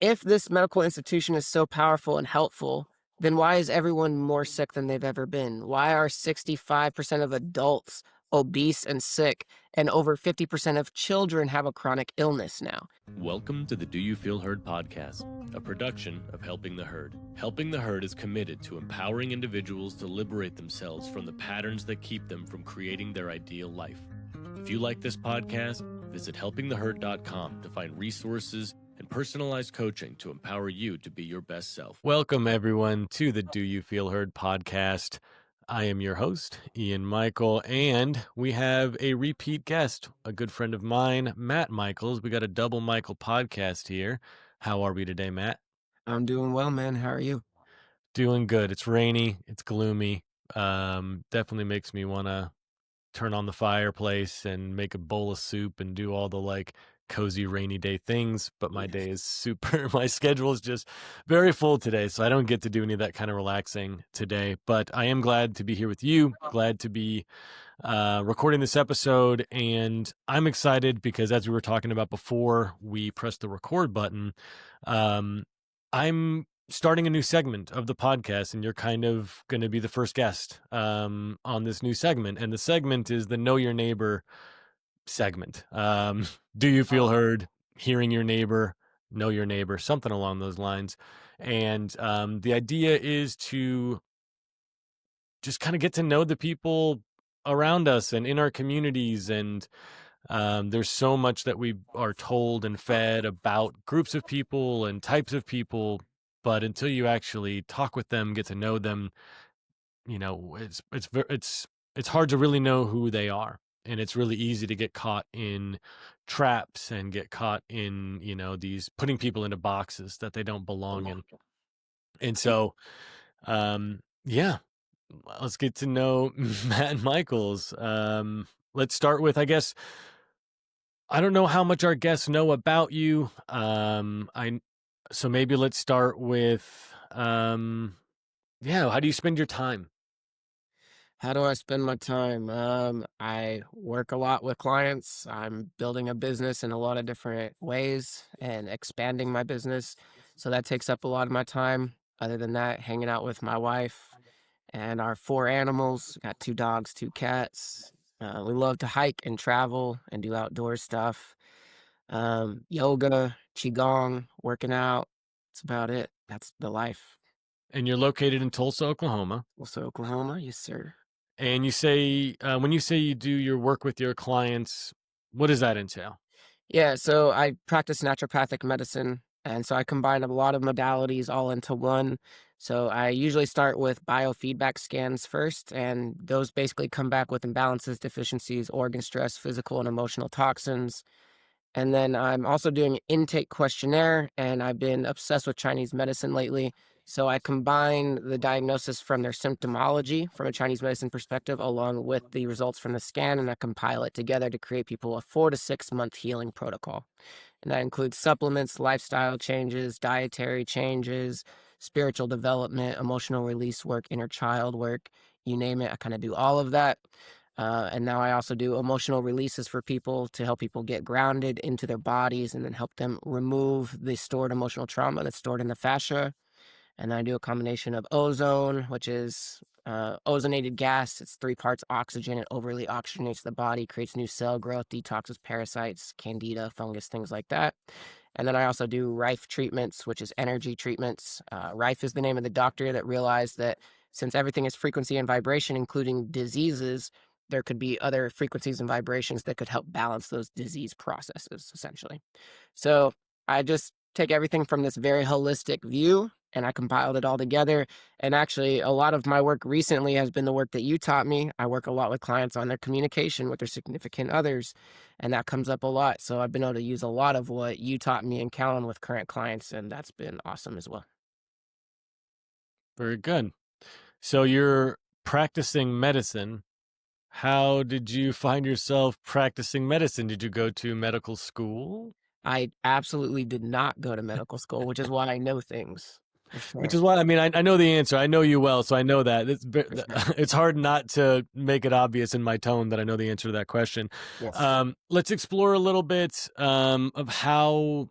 if this medical institution is so powerful and helpful, then why is everyone more sick than they've ever been? Why are 65% of adults obese and sick, and over 50% of children have a chronic illness now? Welcome to the Do You Feel Heard podcast, a production of Helping the Herd. Helping the Herd is committed to empowering individuals to liberate themselves from the patterns that keep them from creating their ideal life. If you like this podcast, visit helpingtheherd.com to find resources and personalized coaching to empower you to be your best self. Welcome, everyone, to the Do You Feel Heard podcast. I am your host, Ian Michael, and we have a repeat guest, a good friend of mine, Matt Michaels. We got a double Michael podcast here. How are we today, Matt? I'm doing well, man. How are you? Doing good. It's rainy. It's gloomy. Definitely makes me want to turn on the fireplace and make a bowl of soup and do all the cozy rainy day things, but my day is my schedule is just very full today, so I don't get to do any of that kind of relaxing today. But I am glad to be here with you, glad to be recording this episode, and I'm excited because, as we were talking about before we pressed the record button, I'm starting a new segment of the podcast, and you're kind of going to be the first guest on this new segment. And the segment is the Know Your Neighbor segment. Do you feel heard? Hearing your neighbor, know your neighbor, something along those lines. And the idea is to just kind of get to know the people around us and in our communities. And there's so much that we are told and fed about groups of people and types of people, but until you actually talk with them, get to know them, it's hard to really know who they are. And it's really easy to get caught in traps and get caught in, these putting people into boxes that they don't belong in. And so, yeah, let's get to know Matt Michaels. Let's start with, I guess, I don't know how much our guests know about you. So maybe let's start with, how do you spend your time? How do I spend my time? I work a lot with clients. I'm building a business in a lot of different ways and expanding my business. So that takes up a lot of my time. Other than that, hanging out with my wife and our four animals. Got two dogs, two cats. We love to hike and travel and do outdoor stuff. Yoga, qigong, working out. That's about it. That's the life. And you're located in Tulsa, Oklahoma. Also, Oklahoma, yes, sir. And you say, when you say you do your work with your clients, what does that entail? Yeah, so I practice naturopathic medicine, and so I combine a lot of modalities all into one. So I usually start with biofeedback scans first, and those basically come back with imbalances, deficiencies, organ stress, physical and emotional toxins. And then I'm also doing intake questionnaire, and I've been obsessed with Chinese medicine lately. So I combine the diagnosis from their symptomology from a Chinese medicine perspective, along with the results from the scan, and I compile it together to create people a 4 to 6 month healing protocol. And that includes supplements, lifestyle changes, dietary changes, spiritual development, emotional release work, inner child work, you name it. I kind of do all of that. And now I also do emotional releases for people to help people get grounded into their bodies and then help them remove the stored emotional trauma that's stored in the fascia. And then I do a combination of ozone, which is ozonated gas. It's 3 parts oxygen. It overly oxygenates the body, creates new cell growth, detoxes parasites, candida, fungus, things like that. And then I also do Rife treatments, which is energy treatments. Rife is the name of the doctor that realized that since everything is frequency and vibration, including diseases, there could be other frequencies and vibrations that could help balance those disease processes, essentially. So I just take everything from this very holistic view and I compiled it all together. And actually, a lot of my work recently has been the work that you taught me. I work a lot with clients on their communication with their significant others, and that comes up a lot. So I've been able to use a lot of what you taught me in Callan with current clients, and that's been awesome as well. Very good. So you're practicing medicine. How did you find yourself practicing medicine? Did you go to medical school? I absolutely did not go to medical school, which is why I know things. For Which sure. is why, I know the answer. I know you well, so I know that. For sure. It's hard not to make it obvious in my tone that I know the answer to that question. Yes. Let's explore a little bit of how,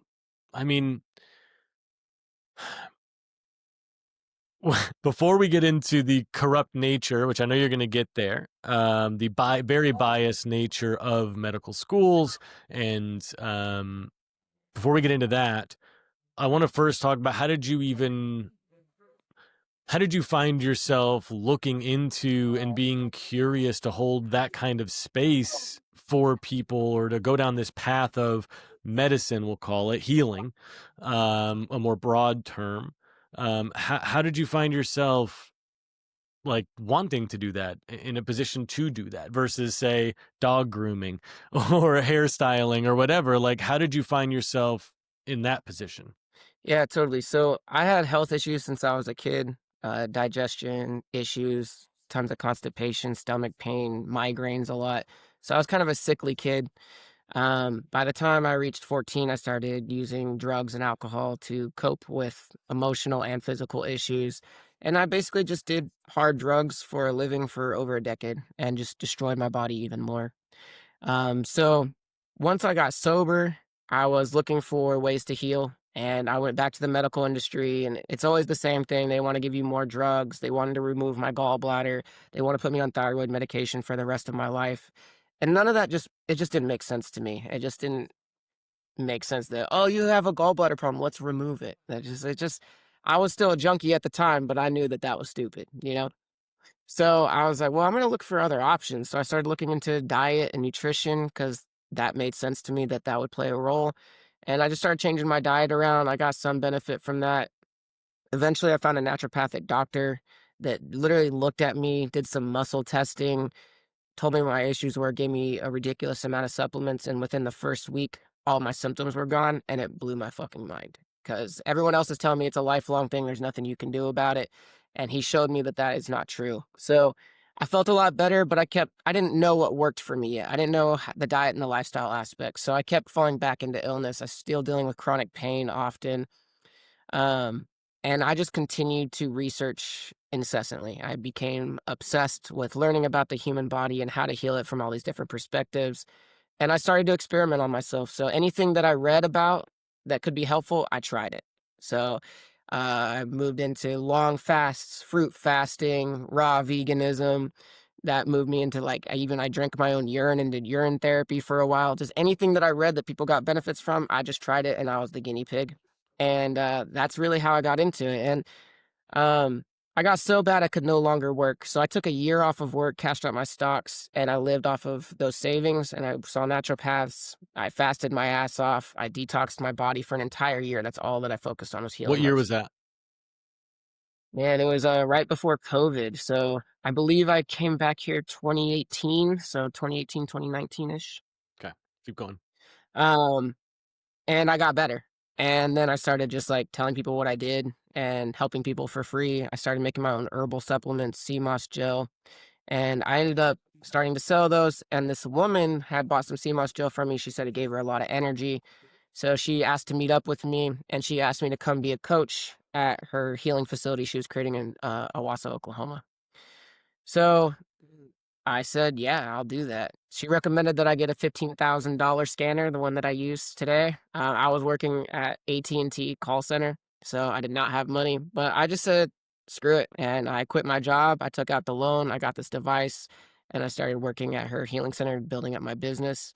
I mean, Before we get into the corrupt nature, which I know you're going to get there, the very biased nature of medical schools, and before we get into that, I want to first talk about how did you find yourself looking into and being curious to hold that kind of space for people, or to go down this path of medicine, we'll call it healing, a more broad term. How did you find yourself like wanting to do that, in a position to do that versus say dog grooming or hairstyling or whatever? Like, how did you find yourself in that position? Yeah, totally. So I had health issues since I was a kid, digestion issues, tons of constipation, stomach pain, migraines a lot. So I was kind of a sickly kid. By the time I reached 14, I started using drugs and alcohol to cope with emotional and physical issues. And I basically just did hard drugs for a living for over a decade and just destroyed my body even more. So once I got sober, I was looking for ways to heal. And I went back to the medical industry, and it's always the same thing. They want to give you more drugs. They wanted to remove my gallbladder. They want to put me on thyroid medication for the rest of my life. And none of that it just didn't make sense to me. It just didn't make sense that, oh, you have a gallbladder problem. Let's remove it. I was still a junkie at the time, but I knew that that was stupid, you know? So I was like, well, I'm going to look for other options. So I started looking into diet and nutrition because that made sense to me that that would play a role. And I just started changing my diet around. I got some benefit from that. Eventually, I found a naturopathic doctor that literally looked at me, did some muscle testing, told me what my issues were, gave me a ridiculous amount of supplements, and within the first week, all my symptoms were gone, and it blew my fucking mind. Because everyone else is telling me it's a lifelong thing, there's nothing you can do about it, and he showed me that that is not true. So, I felt a lot better, but I didn't know what worked for me yet. I didn't know the diet and the lifestyle aspects, so I kept falling back into illness. I was still dealing with chronic pain often, um, and I just continued to research incessantly. I became obsessed with learning about the human body and how to heal it from all these different perspectives. And I started to experiment on myself. So anything that I read about that could be helpful, I tried it. So I moved into long fasts, fruit fasting, raw veganism. That moved me into I drank my own urine and did urine therapy for a while. Just anything that I read that people got benefits from, I just tried it and I was the guinea pig. And that's really how I got into it. And um, I got so bad I could no longer work. So I took a year off of work, cashed out my stocks, and I lived off of those savings. And I saw naturopaths. I fasted my ass off. I detoxed my body for an entire year. That's all that I focused on was What healing year was myself. that? And it was right before COVID. So I believe I came back here 2018. So 2018, 2019 ish. Okay, keep going. Um, and I got better. And then I started just like telling people what I did and helping people for free. I started making my own herbal supplements, sea moss gel, and I ended up starting to sell those. And this woman had bought some sea moss gel from me. She said it gave her a lot of energy. So she asked to meet up with me and she asked me to come be a coach at her healing facility she was creating in Owasso, Oklahoma. So I said, "Yeah, I'll do that." She recommended that I get a $15,000 scanner, the one that I use today. I was working at AT&T call center, so I did not have money, but I just said, "Screw it," and I quit my job. I took out the loan, I got this device, and I started working at her healing center, building up my business.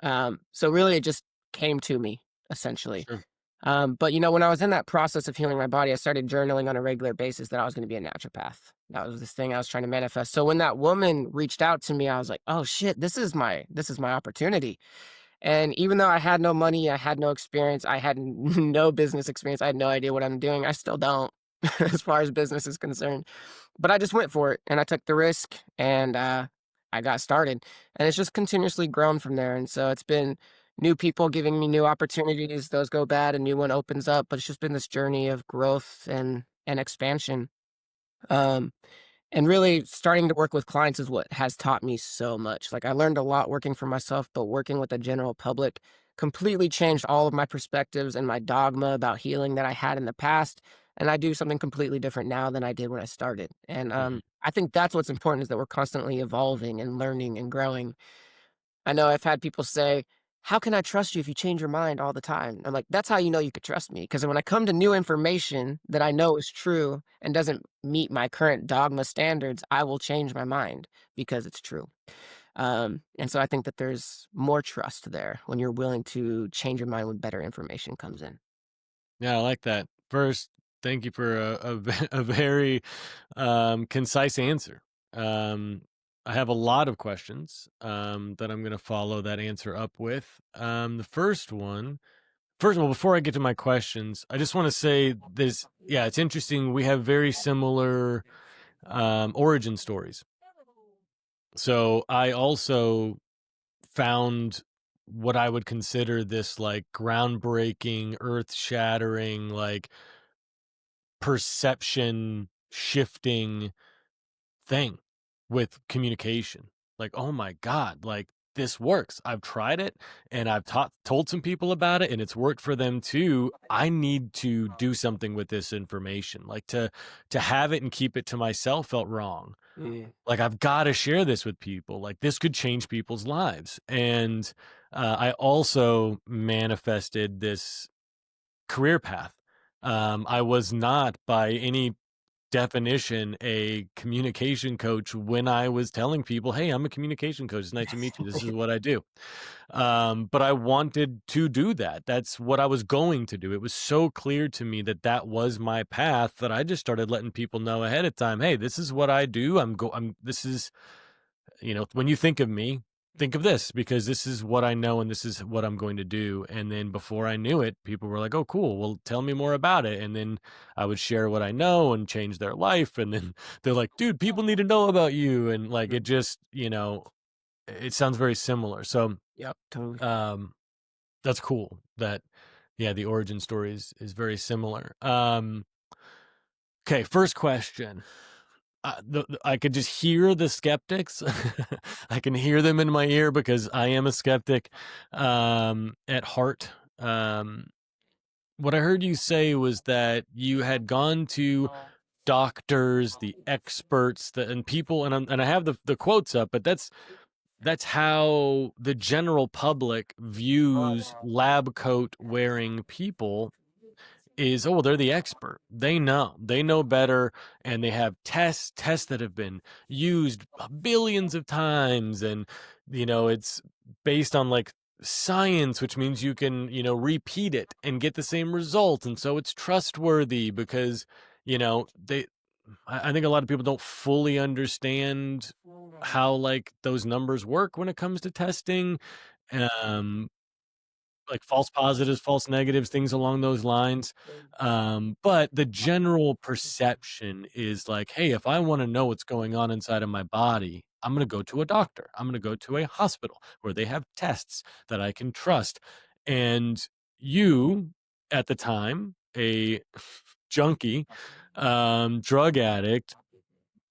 So really it just came to me, essentially. Sure. But when I was in that process of healing my body, I started journaling on a regular basis that I was going to be a naturopath. That was this thing I was trying to manifest. So when that woman reached out to me, I was like, "Oh shit, this is my opportunity." And even though I had no money, I had no experience, I had no business experience, I had no idea what I'm doing. I still don't, as far as business is concerned. But I just went for it and I took the risk and I got started. And it's just continuously grown from there. And so it's been new people giving me new opportunities. Those go bad, a new one opens up. But it's just been this journey of growth and expansion. Um, and really starting to work with clients is what has taught me so much. Like I learned a lot working for myself, but working with the general public completely changed all of my perspectives and my dogma about healing that I had in the past. And I do something completely different now than I did when I started. And Mhm. I think that's what's important is that we're constantly evolving and learning and growing. I know I've had people say, how can I trust you if you change your mind all the time? I'm like, that's how you know you could trust me. Because when I come to new information that I know is true and doesn't meet my current dogma standards, I will change my mind because it's true. And so I think that there's more trust there when you're willing to change your mind when better information comes in. Yeah, I like that. First, thank you for a very concise answer. Um, I have a lot of questions that I'm going to follow that answer up with. The first one, first of all, before I get to my questions, I just want to say this. Yeah, it's interesting. We have very similar origin stories. So I also found what I would consider this like groundbreaking, earth shattering, like perception shifting thing with communication. Like, oh my God, like this works. I've tried it and I've told some people about it and it's worked for them too. I need to do something with this information. Like to have it and keep it to myself felt wrong. Mm. Like I've got to share this with people. Like this could change people's lives. And I also manifested this career path. I was not by any definition a communication coach when I was telling people, "Hey, I'm a communication coach. It's nice to meet you. This is what I do." But I wanted to do that. That's what I was going to do. It was so clear to me that that was my path that I just started letting people know ahead of time. Hey, this is what I do. I'm. This is when you think of me, think of this because this is what I know and this is what I'm going to do. And then before I knew it, people were like, oh, cool. Well, tell me more about it. And then I would share what I know and change their life. And then they're like, dude, people need to know about you. And like, Mm. it just, it sounds very similar. So, Yep, totally. um, that's cool that, yeah, the origin story is very similar. Okay. First question. I could just hear the skeptics. I can hear them in my ear because I am a skeptic at heart. What I heard you say was that you had gone to doctors, the experts, and people, and I have the quotes up, but that's how the general public views lab coat wearing people is, oh, well, they're the expert. They know better. And they have tests that have been used billions of times. And, it's based on like science, which means you can, repeat it and get the same result. And so it's trustworthy because, I think a lot of people don't fully understand how like those numbers work when it comes to testing. Um, like false positives, false negatives, things along those lines. But the general perception is like, hey, if I want to know what's going on inside of my body, I'm going to go to a doctor. I'm going to go to a hospital where they have tests that I can trust. And you, at the time, a junkie, drug addict,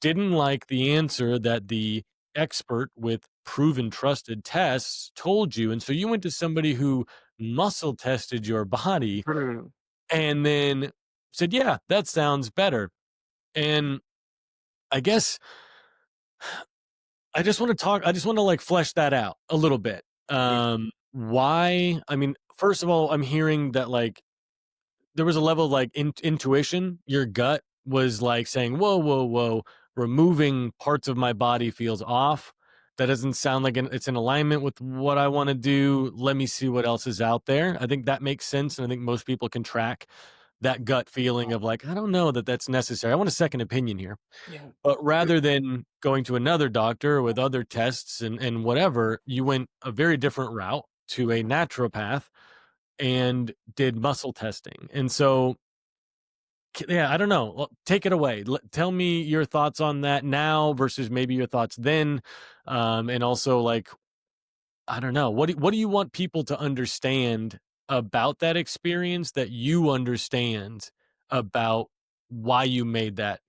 didn't like the answer that the expert with proven trusted tests told you. And so you went to somebody who muscle tested your body Mm. and then said, yeah, that sounds better. And I guess I just want to like flesh that out a little bit. Yeah. Why? I mean, first of all, I'm hearing that like there was a level of like intuition. Your gut was like saying, "Whoa, whoa, whoa! Removing parts of my body feels off. That doesn't sound like it's in alignment with what I want to do. Let me see what else is out there." I think that makes sense, and I think most people can track that gut feeling of like, "I don't know that that's necessary. I want a second opinion here." Yeah. But rather than going to another doctor with other tests and whatever, you went a very different route to a naturopath and did muscle testing. And so, yeah, I don't know. Well, take it away. Tell me your thoughts on that now versus maybe your thoughts then. And also, like, I don't know. What do you want people to understand about that experience that you understand about why you made that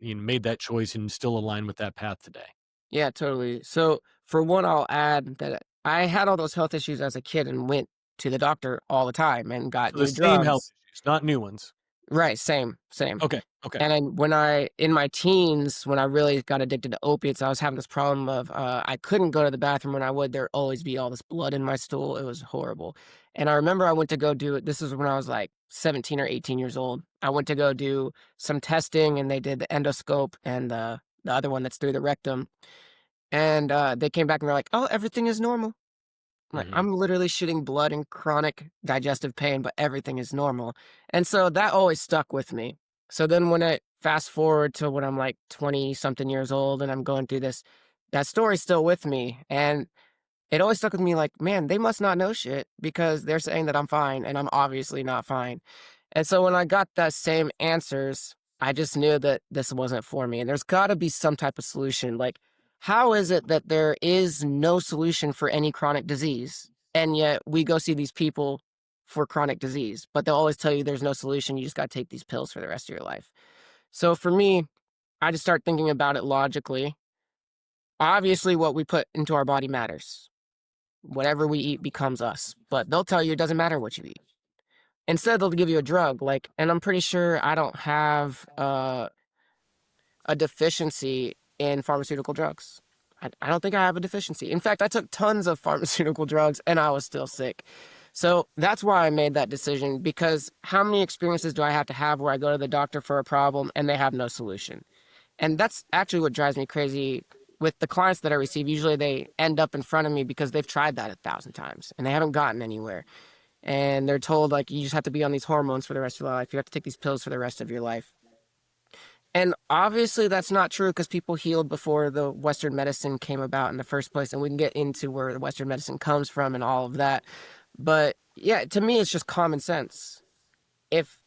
choice and still align with that path today? Yeah, totally. So, for one, I'll add that I had all those health issues as a kid and went to the doctor all the time and got So the new same health drugs. issues, not new ones. Right, same, same. Okay. Okay. And then when I in my teens, when I really got addicted to opiates, I was having this problem of, I couldn't go to the bathroom when I would, there'd always be all this blood in my stool, it was horrible. And I remember I went to go do it this was when I was, like, 17 or 18 years old. I went to go do some testing, and they did the endoscope and the other one that's through the rectum, and, they came back and they're like, "Oh, everything is normal." Like, Hmm. I'm literally shitting blood and chronic digestive pain, but everything is normal. And so that always stuck with me. So then when I fast forward to when I'm like 20 something years old and I'm going through this, that story's still with me. And it always stuck with me like, man, they must not know shit because they're saying that I'm fine and I'm obviously not fine. And so when I got that same answers, I just knew that this wasn't for me. And there's got to be some type of solution. Like, how is it that there is no solution for any chronic disease? And yet we go see these people for chronic disease, but they'll always tell you there's no solution. You just got to take these pills for the rest of your life. So for me, I just start thinking about it logically. Obviously, what we put into our body matters. Whatever we eat becomes us, but they'll tell you it doesn't matter what you eat. Instead, they'll give you a drug, like, and I'm pretty sure I don't have a deficiency in pharmaceutical drugs. I don't think I have a deficiency. In fact, I took tons of pharmaceutical drugs and I was still sick. So that's why I made that decision because how many experiences do I have to have where I go to the doctor for a problem and they have no solution? And that's actually what drives me crazy with the clients that I receive. Usually they end up in front of me because they've tried that 1,000 times and they haven't gotten anywhere. And they're told, like, you just have to be on these hormones for the rest of your life. You have to take these pills for the rest of your life. And obviously, that's not true because people healed before the Western medicine came about in the first place. And we can get into where the Western medicine comes from and all of that. But yeah, to me, it's just common sense. If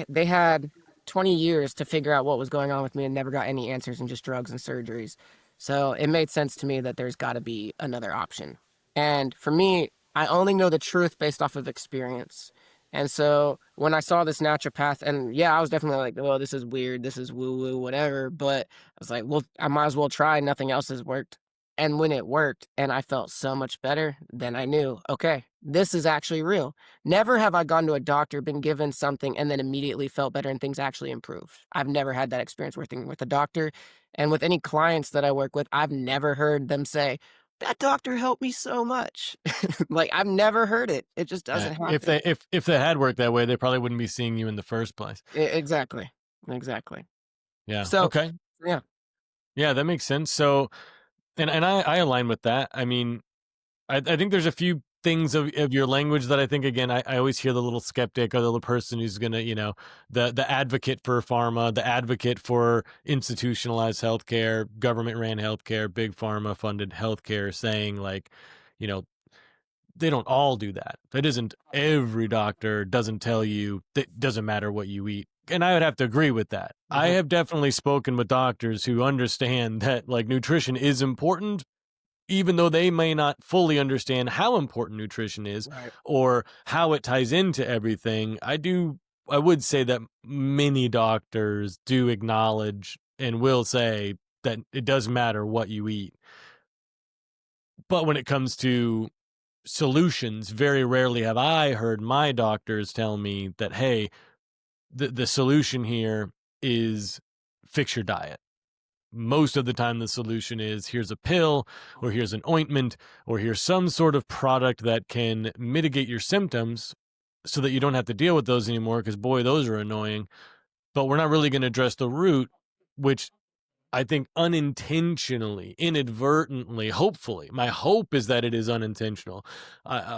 they had 20 years to figure out what was going on with me and never got any answers and just drugs and surgeries. So it made sense to me that there's got to be another option. And for me, I only know the truth based off of experience. And so when I saw this naturopath, and yeah, I was definitely like, oh, this is weird, this is woo woo, whatever. But I was like, well, I might as well try. Nothing else has worked. And when it worked and I felt so much better, then I knew, okay, this is actually real. Never have I gone to a doctor, been given something, and then immediately felt better and things actually improved. I've never had that experience working with a doctor. And with any clients that I work with, I've never heard them say, that doctor helped me so much. Like, I've never heard it. It just Yeah. doesn't If happen. they had worked that way, they probably wouldn't be seeing you in the first place. Exactly. Exactly. Yeah. So, Okay. yeah. Yeah, that makes sense. So, and I align with that. I mean, I think there's a few things of your language that I think again I always hear the little skeptic or the little person who's gonna, the advocate for pharma, the advocate for institutionalized healthcare, government ran healthcare, big pharma funded healthcare saying like, you know, they don't all do that. That isn't every doctor doesn't tell you that doesn't matter what you eat. And I would have to agree with that. I Hmm. have definitely spoken with doctors who understand that like nutrition is important, even though they may not fully understand how important nutrition is Right. or how it ties into everything. I would say that many doctors do acknowledge and will say that it does matter what you eat. But when it comes to solutions, very rarely have I heard my doctors tell me that, hey, the solution here is fix your diet. Most of the time, the solution is here's a pill, or here's an ointment, or here's some sort of product that can mitigate your symptoms so that you don't have to deal with those anymore. Because, boy, those are annoying. But we're not really going to address the root, which I think unintentionally, inadvertently, hopefully, my hope is that it is unintentional.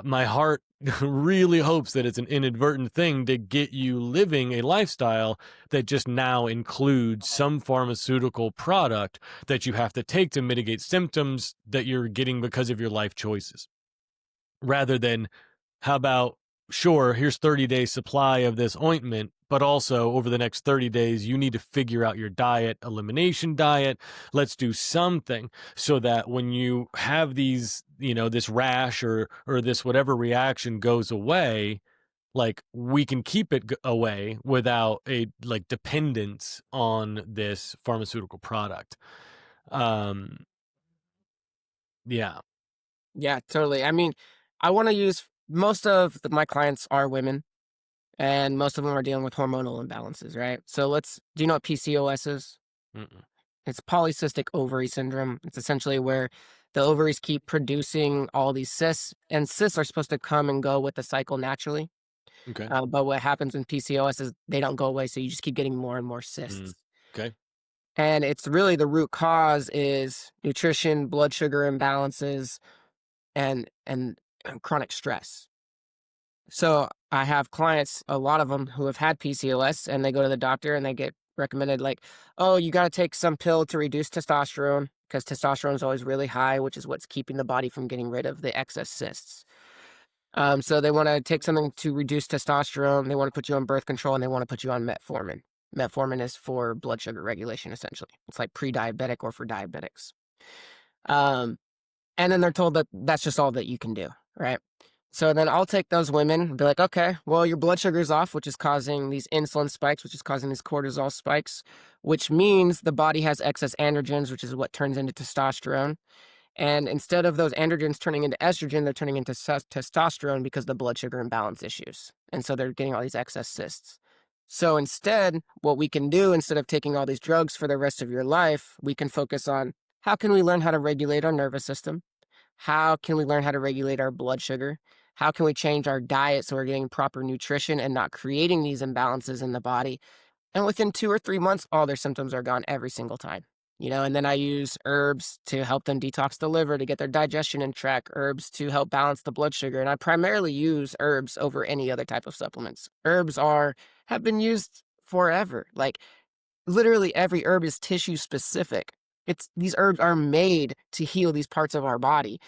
My heart really hopes that it's an inadvertent thing to get you living a lifestyle that just now includes some pharmaceutical product that you have to take to mitigate symptoms that you're getting because of your life choices, rather than how about, sure, here's 30 days supply of this ointment, but also over the next 30 days, you need to figure out your diet, elimination diet. Let's do something so that when you have these, this rash or this whatever reaction goes away, like we can keep it away without a like dependence on this pharmaceutical product. Um, yeah. Yeah, totally. I mean, I want to use my clients are women. and most of them are dealing with hormonal imbalances, right? So do you know what PCOS is? Mm-mm. It's polycystic ovary syndrome. It's essentially where the ovaries keep producing all these cysts, and cysts are supposed to come and go with the cycle naturally. Okay. But what happens in PCOS is they don't go away, so you just keep getting more and more Mm. cysts. Okay. And it's really the root cause is nutrition, blood sugar imbalances, and chronic stress. So I have clients, a lot of them who have had PCOS, and they go to the doctor and they get recommended like, oh, you got to take some pill to reduce testosterone because testosterone is always really high, which is what's keeping the body from getting rid of the excess cysts. So they want to take something to reduce testosterone. They want to put you on birth control and they want to put you on metformin. Metformin is for blood sugar regulation, essentially. It's like pre-diabetic or for diabetics. Um, and then they're told that that's just all that you can do, right? So then I'll take those women, be like, okay, well, your blood sugar's off, which is causing these insulin spikes, which is causing these cortisol spikes, which means the body has excess androgens, which is what turns into testosterone. And instead of those androgens turning into estrogen, they're turning into testosterone because of the blood sugar imbalance issues. And so they're getting all these excess cysts. So instead, what we can do instead of taking all these drugs for the rest of your life, we can focus on how can we learn how to regulate our nervous system? How can we learn how to regulate our blood sugar? How can we change our diet so we're getting proper nutrition and not creating these imbalances in the body? And within 2 or 3 months, all their symptoms are gone every single time. And then I use herbs to help them detox the liver to get their digestion in check, herbs to help balance the blood sugar. And I primarily use herbs over any other type of supplements. Have been used forever. Like literally every herb is tissue specific. These herbs are made to heal these parts of our body.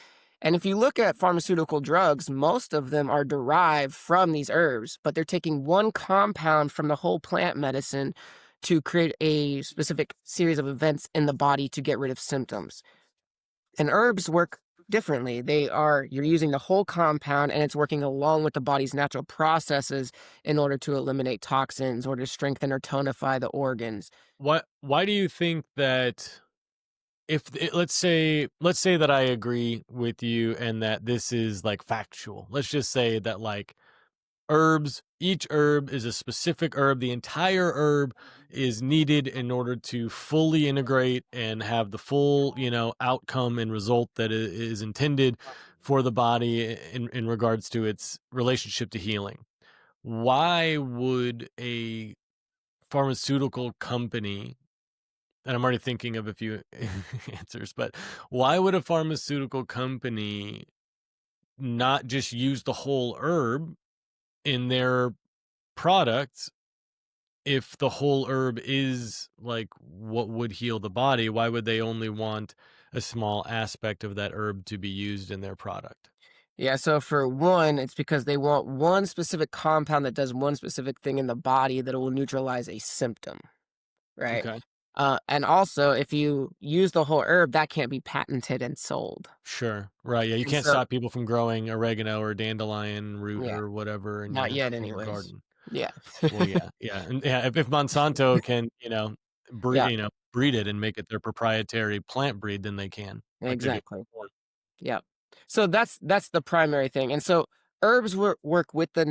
And if you look at pharmaceutical drugs, most of them are derived from these herbs, but they're taking one compound from the whole plant medicine to create a specific series of events in the body to get rid of symptoms. And herbs work differently. You're using the whole compound and it's working along with the body's natural processes in order to eliminate toxins or to strengthen or tonify the organs. Why do you think that let's say that I agree with you and that this is like factual. Let's just say that like each herb is a specific herb. The entire herb is needed in order to fully integrate and have the full, outcome and result that is intended for the body in regards to its relationship to healing. Why would a pharmaceutical company, and I'm already thinking of a few answers, but why would a pharmaceutical company not just use the whole herb in their products? If the whole herb is like what would heal the body, why would they only want a small aspect of that herb to be used in their product? Yeah, so for one, it's because they want one specific compound that does one specific thing in the body that will neutralize a symptom, right? Okay. And also, if you use the whole herb, that can't be patented and sold. Sure. Right. Yeah. You And can't so, stop people from growing oregano or dandelion root yeah, or whatever in not your yet, in your anyways. garden. Yeah, Well, yeah, yeah, and yeah, if Monsanto can, yeah, breed it and make it their proprietary plant breed, then they can, like they do exactly. corn. Yeah. So that's the primary thing. And so herbs work with the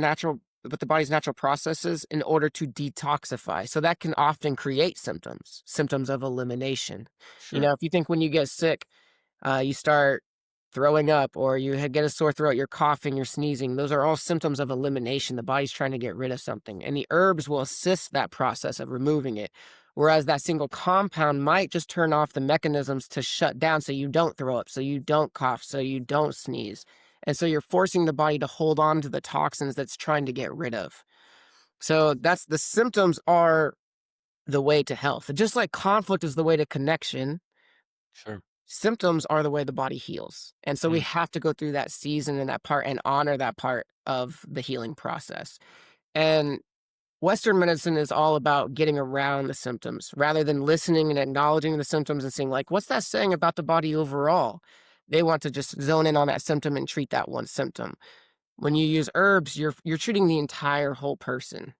body's natural processes in order to detoxify. So that can often create symptoms of elimination. Sure. If you think when you get sick, you start throwing up or get a sore throat, you're coughing, you're sneezing. Those are all symptoms of elimination. The body's trying to get rid of something. And the herbs will assist that process of removing it. Whereas that single compound might just turn off the mechanisms to shut down so you don't throw up, so you don't cough, so you don't sneeze. And so you're forcing the body to hold on to the toxins that's trying to get rid of. So that's the symptoms are the way to health. Just like conflict is the way to connection, Sure. symptoms are the way the body heals. And so we Mm, have to go through that season and that part and honor that part of the healing process. And Western medicine is all about getting around the symptoms rather than listening and acknowledging the symptoms and saying, like, what's that saying about the body overall? They want to just zone in on that symptom and treat that one symptom. When you use herbs, you're treating the entire whole person.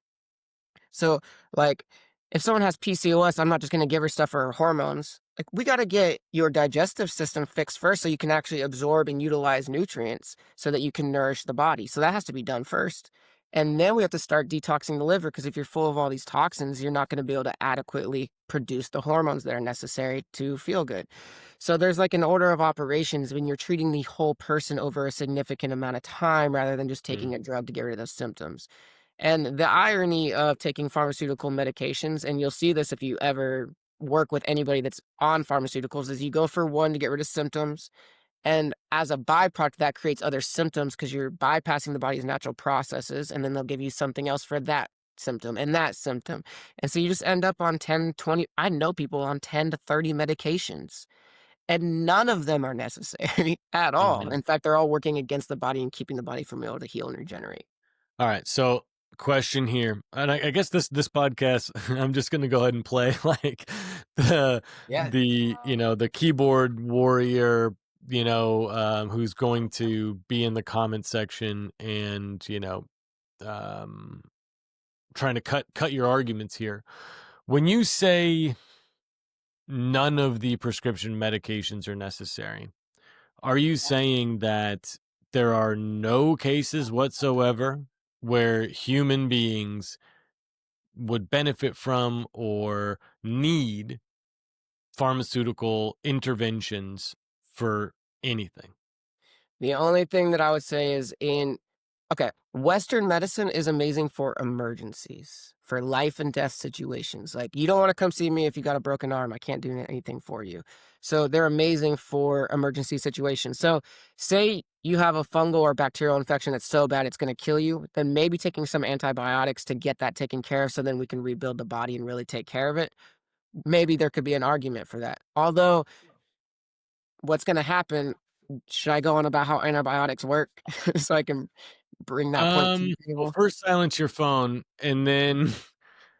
So, like, if someone has PCOS, I'm not just going to give her stuff for her hormones. Like, we got to get your digestive system fixed first so you can actually absorb and utilize nutrients so that you can nourish the body. So, that has to be done first. And then we have to start detoxing the liver because if you're full of all these toxins, you're not going to be able to adequately produce the hormones that are necessary to feel good. So there's like an order of operations when you're treating the whole person over a significant amount of time rather than just Mm, taking a drug to get rid of those symptoms. And the irony of taking pharmaceutical medications, and you'll see this if you ever work with anybody that's on pharmaceuticals, is you go for one to get rid of symptoms, and as a byproduct, that creates other symptoms because you're bypassing the body's natural processes, and then they'll give you something else for that symptom and that symptom. And so you just end up on 10, 20. I know people on 10 to 30 medications, and none of them are necessary at all. mhm. In fact, they're all working against the body and keeping the body from able to heal and regenerate. All right, so question here, and I guess this podcast, I'm just gonna go ahead and play like the Yeah. the keyboard warrior, who's going to be in the comment section and um, trying to cut your arguments here. When you say none of the prescription medications are necessary, are you saying that there are no cases whatsoever where human beings would benefit from or need pharmaceutical interventions for anything? The only thing that I would say is okay, Western medicine is amazing for emergencies, for life and death situations. Like, you don't want to come see me if you got a broken arm. I can't do anything for you. So they're amazing for emergency situations. So, say you have a fungal or bacterial infection that's so bad it's going to kill you, then maybe taking some antibiotics to get that taken care of so then we can rebuild the body and really take care of it. Maybe there could be an argument for that. Although, what's going to happen? Should I go on about how antibiotics work so I can bring that point to the Well, table? first silence your phone, and then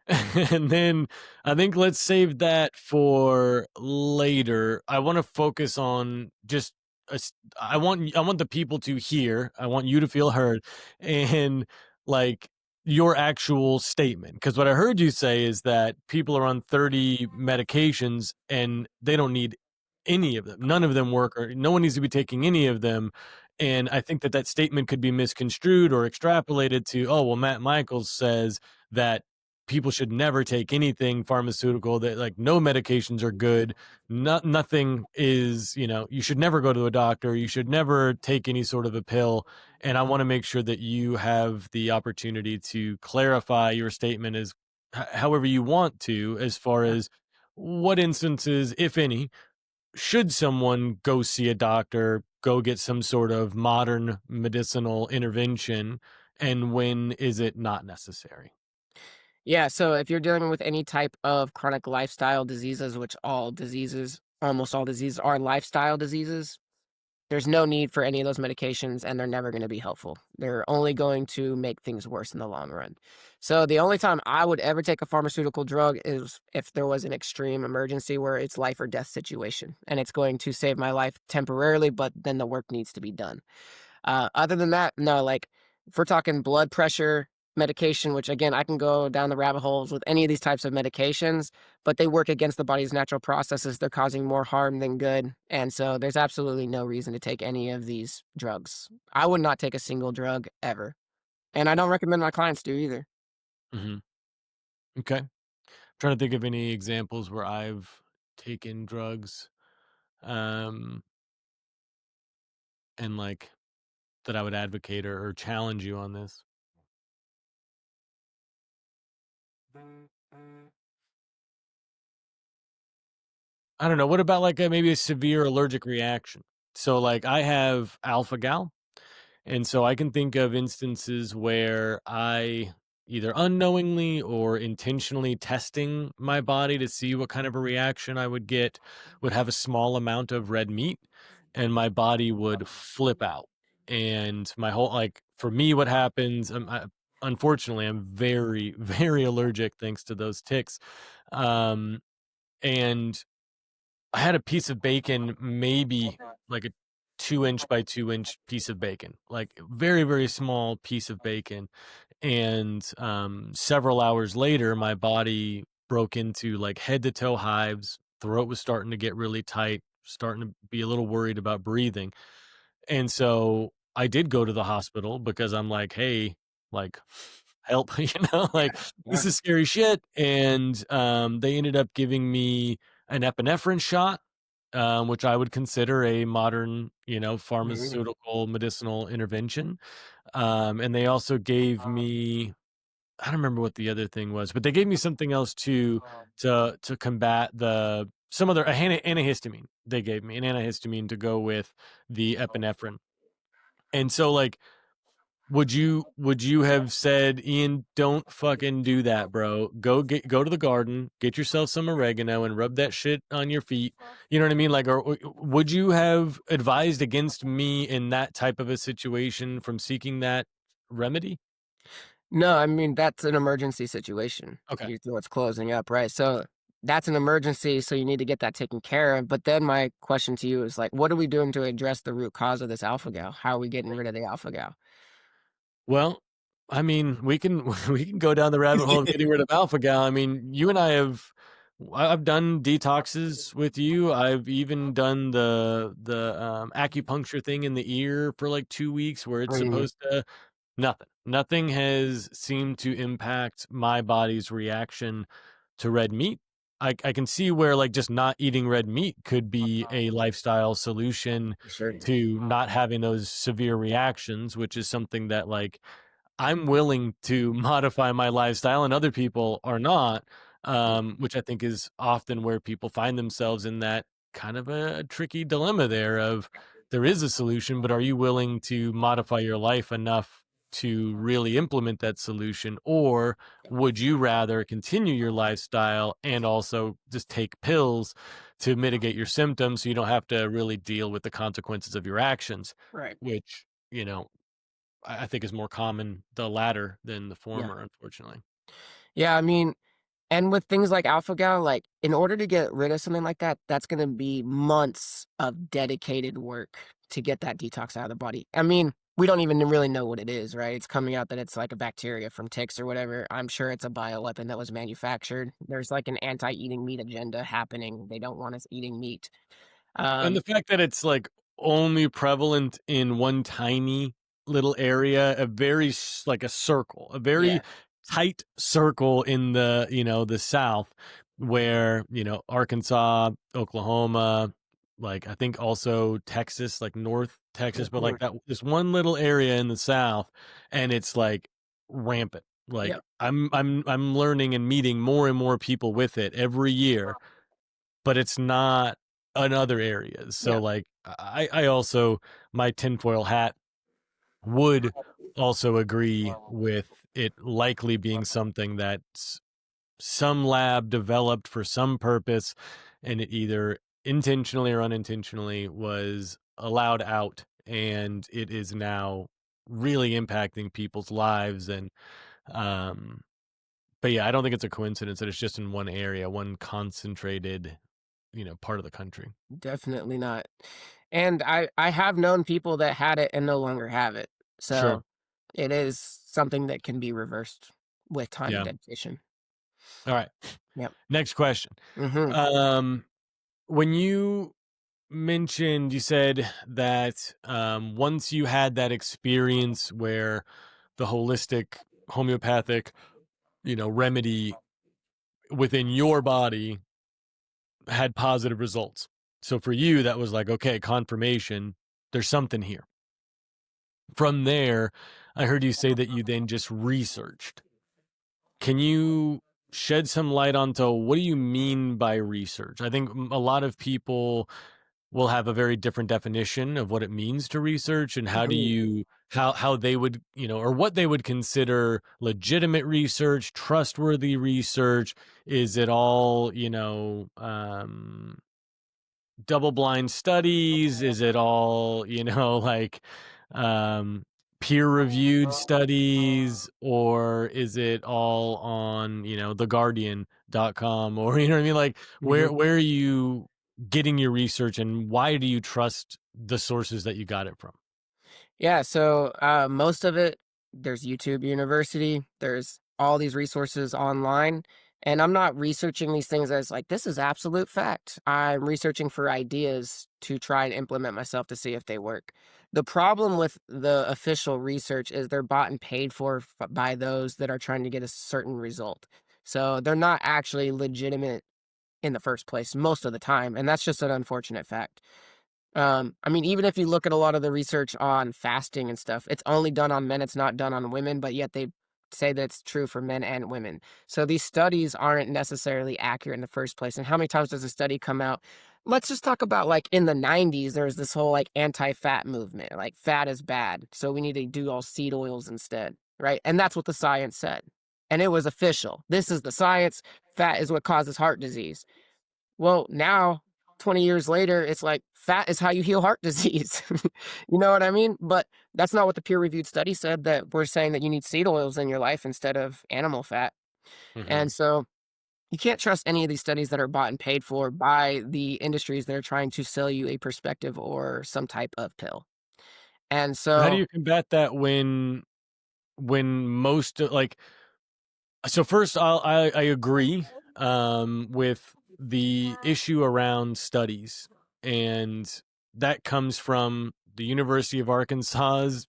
and then I think let's save that for later. I want to focus on just a s I want the people to hear, I want you to feel heard, and, like, your actual statement. Because what I heard you say is that people are on 30 medications, and they don't need any of them. None of them work, or no one needs to be taking any of them, and I think that that statement could be misconstrued or extrapolated to, "Oh, well, Matt Michaels says that people should never take anything pharmaceutical, that like no medications are good, nothing is, you should never go to a doctor, you should never take any sort of a pill." And I want to make sure that you have the opportunity to clarify your statement as however you want to, as far as what instances, if any, should someone go see a doctor, go get some sort of modern medicinal intervention, and when is it not necessary? Yeah, so if you're dealing with any type of chronic lifestyle diseases, which almost all diseases are lifestyle diseases, there's no need for any of those medications and they're never going to be helpful. They're only going to make things worse in the long run. So the only time I would ever take a pharmaceutical drug is if there was an extreme emergency where it's life or death situation and it's going to save my life temporarily, but then the work needs to be done. Other than that, no, like, if we're talking blood pressure medication, which again, I can go down the rabbit holes with any of these types of medications, but they work against the body's natural processes. They're causing more harm than good. And so there's absolutely no reason to take any of these drugs. I would not take a single drug ever. And I don't recommend my clients do either. Hmm. Okay. Trying to think of any examples where I've taken drugs, um, and like that I would advocate or challenge you on this. I don't know. What about like maybe a severe allergic reaction? So like I have alpha gal. And so I can think of instances where I either unknowingly or intentionally testing my body to see what kind of a reaction I would get, would have a small amount of red meat, and my body would flip out. And my whole, like, for me, what happens, unfortunately, I'm very, very allergic thanks to those ticks. Um, and I had a piece of bacon, maybe like a 2-inch by 2-inch piece of bacon, like very, very small piece of bacon. And several hours later, my body broke into like head to toe hives. Throat was starting to get really tight, starting to be a little worried about breathing. And so I did go to the hospital because I'm like, hey, like, help, Yeah. like, this Yeah. is scary shit. And they ended up giving me an epinephrine shot, which I would consider a modern, Mhm. pharmaceutical medicinal intervention. And they also gave me, I don't remember what the other thing was, but they gave me something else too to combat the some other antihistamine. They gave me an antihistamine to go with the epinephrine. And so like would you have said, "Ian, don't fucking do that, bro. Go to the garden, get yourself some oregano and rub that shit on your feet." You know what I mean? Like, or would you have advised against me in that type of a situation from seeking that remedy? No, I mean, that's an emergency situation. Okay. You know it's closing up, right? So that's an emergency, so you need to get that taken care of. But then my question to you is like, what are we doing to address the root cause of this alpha gal? How are we getting rid of the alpha gal? Well, I mean, we can we can go down the rabbit hole of getting rid of alpha gal. I mean, you and I have I've done detoxes with you. I've even done the acupuncture thing in the ear for like 2 weeks where it's Mhm. supposed to nothing. Nothing has seemed to impact my body's reaction to red meat. I can see where like just not eating red meat could be a lifestyle solution For sure. to not having those severe reactions, which is something that like I'm willing to modify my lifestyle and other people are not, which I think is often where people find themselves in that kind of a tricky dilemma there of there is a solution, but are you willing to modify your life enough to really implement that solution? Or would you rather continue your lifestyle and also just take pills to mitigate your symptoms so you don't have to really deal with the consequences of your actions, Right. which, I think is more common the latter than the Yeah. former, unfortunately. Yeah. I mean, and with things like alpha gal, like in order to get rid of something like that, that's going to be months of dedicated work to get that detox out of the body. I mean, we don't even really know what it is, right? It's coming out that it's like a bacteria from ticks or whatever. I'm sure it's a bioweapon that was manufactured. There's like an anti-eating meat agenda happening. They don't want us eating meat. And the Um, fact that it's, like, only prevalent in one tiny little area, a very like a circle, a yeah, very tight circle in the South where, Arkansas, Oklahoma, like, I think also Texas, like, North Texas, but, like, mhm, that this one little area in the South, and it's, like, rampant. Like, yep, I'm learning and meeting more and more people with it every year, but it's not in other areas. So, yeah, like, I also my tinfoil hat would also agree with it likely being something that's some lab developed for some purpose, and it either intentionally or unintentionally was allowed out, and it is now really impacting people's lives. And, um but yeah, I don't think it's a coincidence that it's just in one area, one concentrated, part of the country. definitely not. And I have known people that had it and no longer have it. Sure. So it is something that can be reversed with time and Yeah. dedication. All right. Yep. Next question. Mhm. Um, when you said that once you had that experience where the holistic homeopathic, remedy within your body had positive results. So for you, that was like, okay, confirmation, there's something here. From there, I heard you say that you then just researched. Can you shed some light onto what do you mean by research? I think a lot of people will have a very different definition of what it means to research and how do Mhm. you how they would, or what they would consider legitimate research, trustworthy research. Is it all, double blind studies? Is it all, like, um, peer reviewed studies? Or is it all on, theguardian.com? Or, you know what I mean? Like, where, Mhm. where are you getting your research and why do you trust the sources that you got it from? Yeah, so, most of it, there's YouTube University, there's all these resources online, and I'm not researching these things as like, "This is absolute fact." I'm researching for ideas to try and implement myself to see if they work. The problem with the official research is they're bought and paid for by those that are trying to get a certain result. So they're not actually legitimate in the first place most of the time, and that's just an unfortunate fact. I mean, even if you look at a lot of the research on fasting and stuff, it's only done on men, it's not done on women, but yet they say that it's true for men and women. So these studies aren't necessarily accurate in the first place. And how many times does a study come out? Let's just talk about like in the 90s, there was this whole like anti fat movement, like fat is bad. So we need to do all seed oils instead, right? And that's what the science said. And it was official. This is the science. Fat is what causes heart disease. Well, now, 20 years later, it's like fat is how you heal heart disease. You know what I mean? But that's not what the peer-reviewed study said, that we're saying that you need seed oils in your life instead of animal fat. Hmm. And so you can't trust any of these studies that are bought and paid for by the industries that are trying to sell you a perspective or some type of pill. And How do so you combat that when most like so first I agree with the issue around studies, and that comes from the University of Arkansas's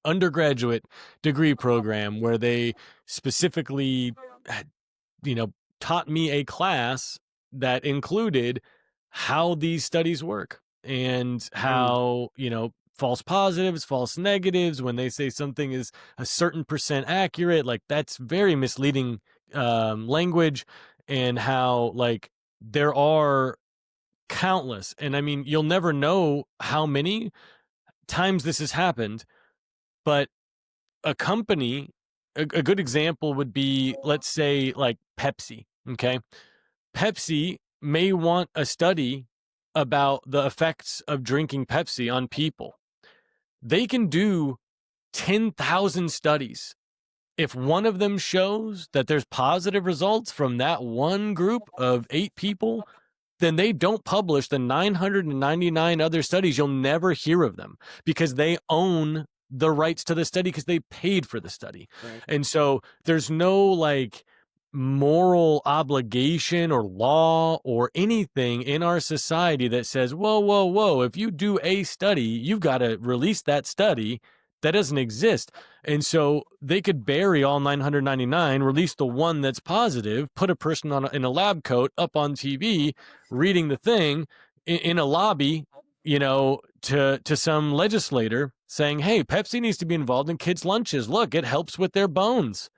undergraduate degree program where they specifically had, you know, taught me a class that included how these studies work and mm, how, false positives, false negatives, when they say something is a certain percent accurate, like that's very misleading language, and how, like, there are countless, and I mean, you'll never know how many times this has happened, but a company, a good example would be, let's say, like Pepsi. Okay. Pepsi may want a study about the effects of drinking Pepsi on people. They can do 10,000 studies. If one of them shows that there's positive results from that one group of 8 people, then they don't publish the 999 other studies. You'll never hear of them because they own the rights to the study because they paid for the study. right, And so there's no, like, moral obligation or law or anything in our society that says, whoa, whoa, whoa, if you do a study, you've got to release that study. That doesn't exist. And so they could bury all 999, release the one that's positive, put a person in a lab coat up on TV reading the thing in a lobby, to some legislator saying, "Hey, Pepsi needs to be involved in kids' lunches. Look, it helps with their bones.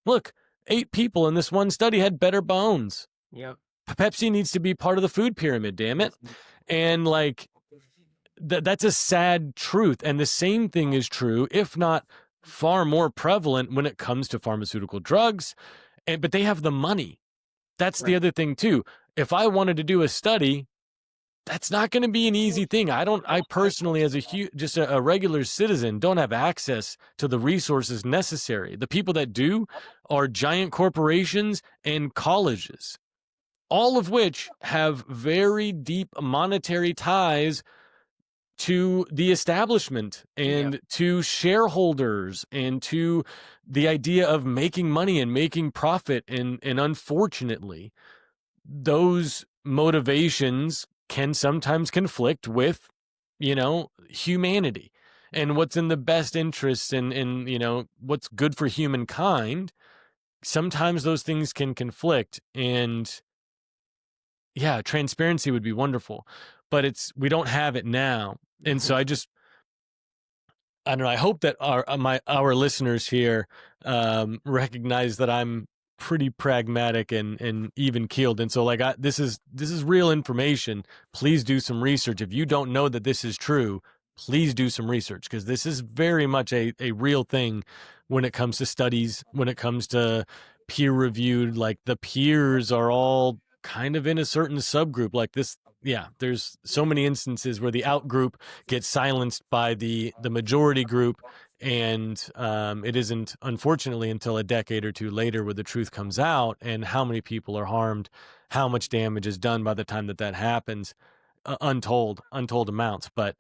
Look, 8 people in this one study had better bones. yep, Pepsi needs to be part of the food pyramid, damn it." And, like, that's a sad truth. And the same thing is true, if not far more prevalent, when it comes to pharmaceutical drugs. But they have the money. That's the right, other thing too. If I wanted to do a study, that's not going to be an easy thing. I personally, as just a regular citizen, don't have access to the resources necessary. The people that do are giant corporations and colleges, all of which have very deep monetary ties to the establishment yep, and to shareholders and to the idea of making money and making profit. And unfortunately, those motivations can sometimes conflict with, humanity and what's in the best interests, and what's good for humankind. Sometimes those things can conflict, and yeah, transparency would be wonderful, but we don't have it now. And so I don't know. I hope that our listeners here recognize that I'm pretty pragmatic and even keeled. And so, like, this is real information. Please do some research. If you don't know that this is true, please do some research, because this is very much a real thing when it comes to studies. When it comes to peer reviewed, like, the peers are all kind of in a certain subgroup. Like this, yeah. There's so many instances where the out group gets silenced by the majority group, and it isn't, unfortunately, until a decade or two later where the truth comes out and how many people are harmed, how much damage is done by the time that happens. Untold amounts. But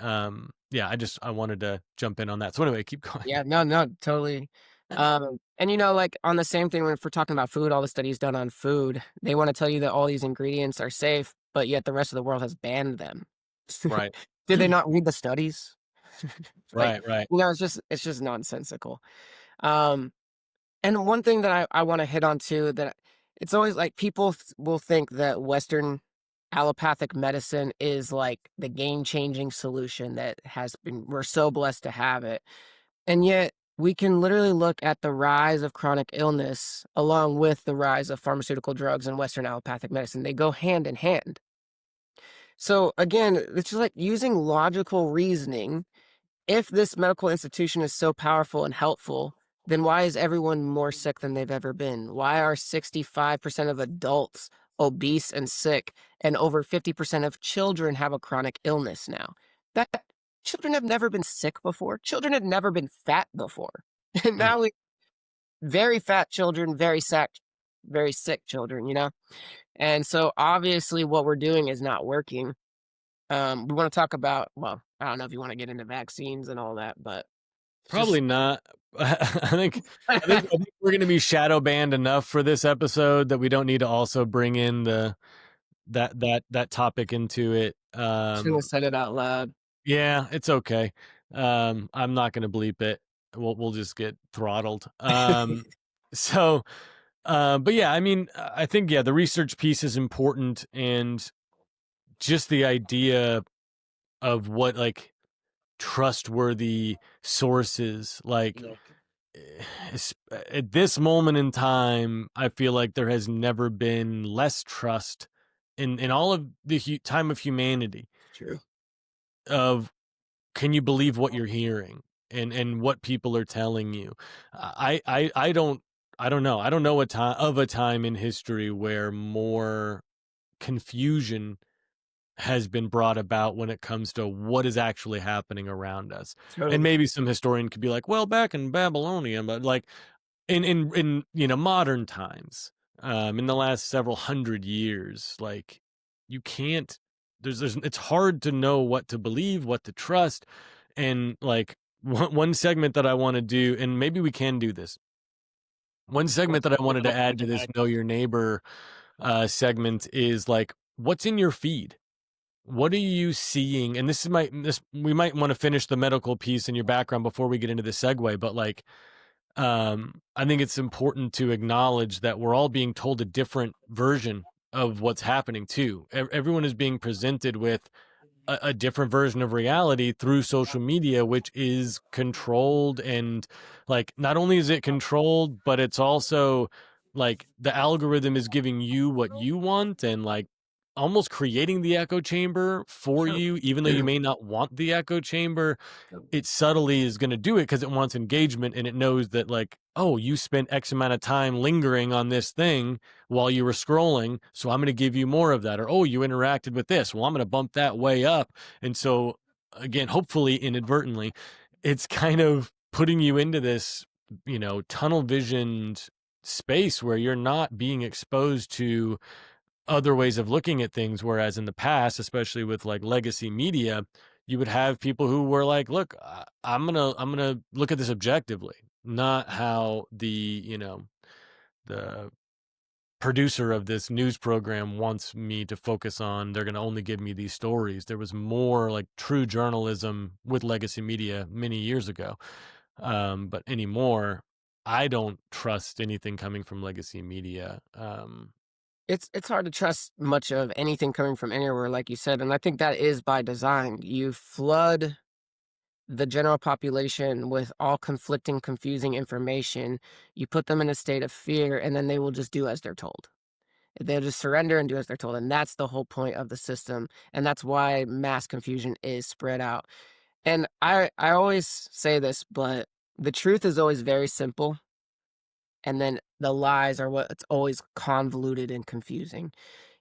yeah, I wanted to jump in on that. So anyway, keep going. yeah, no, no, totally. And like on the same thing, when if we're talking about food, all the studies done on food, they want to tell you that all these ingredients are safe, but yet the rest of the world has banned them. Right. Did they not read the studies? Like, Right, right. it's just nonsensical. Um, and one thing that I wanna hit on too, that it's always like people will think that Western allopathic medicine is like the game-changing solution that has been we're so blessed to have it. And yet, we can literally look at the rise of chronic illness along with the rise of pharmaceutical drugs and Western allopathic medicine. They go hand in hand. So again, it's just like using logical reasoning. If this medical institution is so powerful and helpful, then why is everyone more sick than they've ever been? Why are 65% of adults obese and sick, and over 50% of children have a chronic illness now? That children have never been sick before. Children have never been fat before. And Mm. now we very fat children, very sick children, you know? And so obviously what we're doing is not working. We want to talk about, well, I don't know if you want to get into vaccines and all that, but Probably just not. I think we're gonna be shadow banned enough for this episode that we don't need to also bring in that topic into it. shouldn't have said it out loud. Yeah, it's okay. I'm not gonna bleep it. We'll just get throttled. So, but yeah, I mean, I think yeah, the research piece is important, and just the idea of what like trustworthy sources like at this moment in time, I feel like there has never been less trust in all of the time of humanity True. of can you believe what you're hearing and what people are telling you. I don't know a time in history where more confusion has been brought about when it comes to what is actually happening around us. And Totally. maybe some historian could be like, well, back in Babylonia, but like in modern times, in the last several hundred years, like you can't there's it's hard to know what to believe, what to trust. And like one segment that I want to do, and maybe we can do this. One segment that I wanted to add to this know your neighbor segment is like what's in your feed. What are you seeing? And this we might want to finish the medical piece in your background before we get into the segue, but like I think it's important to acknowledge that we're all being told a different version of what's happening too. Everyone is being presented with a different version of reality through social media, which is controlled. And like, not only is it controlled, but it's also like the algorithm is giving you what you want and like almost creating the echo chamber for Sure. you, even though you may not want the echo chamber. It subtly is going to do it because it wants engagement, and it knows that like, oh, you spent X amount of time lingering on this thing while you were scrolling, so I'm going to give you more of that. Or, oh, you interacted with this, well, I'm going to bump that way up. And so again, hopefully inadvertently, it's kind of putting you into this tunnel visioned space where you're not being exposed to other ways of looking at things. Whereas in the past, especially with like legacy media, you would have people who were like, look, I'm gonna look at this objectively, not how the producer of this news program wants me to focus on. They're going to only give me these stories. There was more like true journalism with legacy media many years ago. But anymore, I don't trust anything coming from legacy media. It's hard to trust much of anything coming from anywhere, like you said, and I think that is by design. You flood the general population with all conflicting, confusing information. You put them in a state of fear, and then they will just do as they're told. They'll just surrender and do as they're told, and that's the whole point of the system, and that's why mass confusion is spread out. And I always say this, but the truth is always very simple, and then the lies are what it's always convoluted and confusing.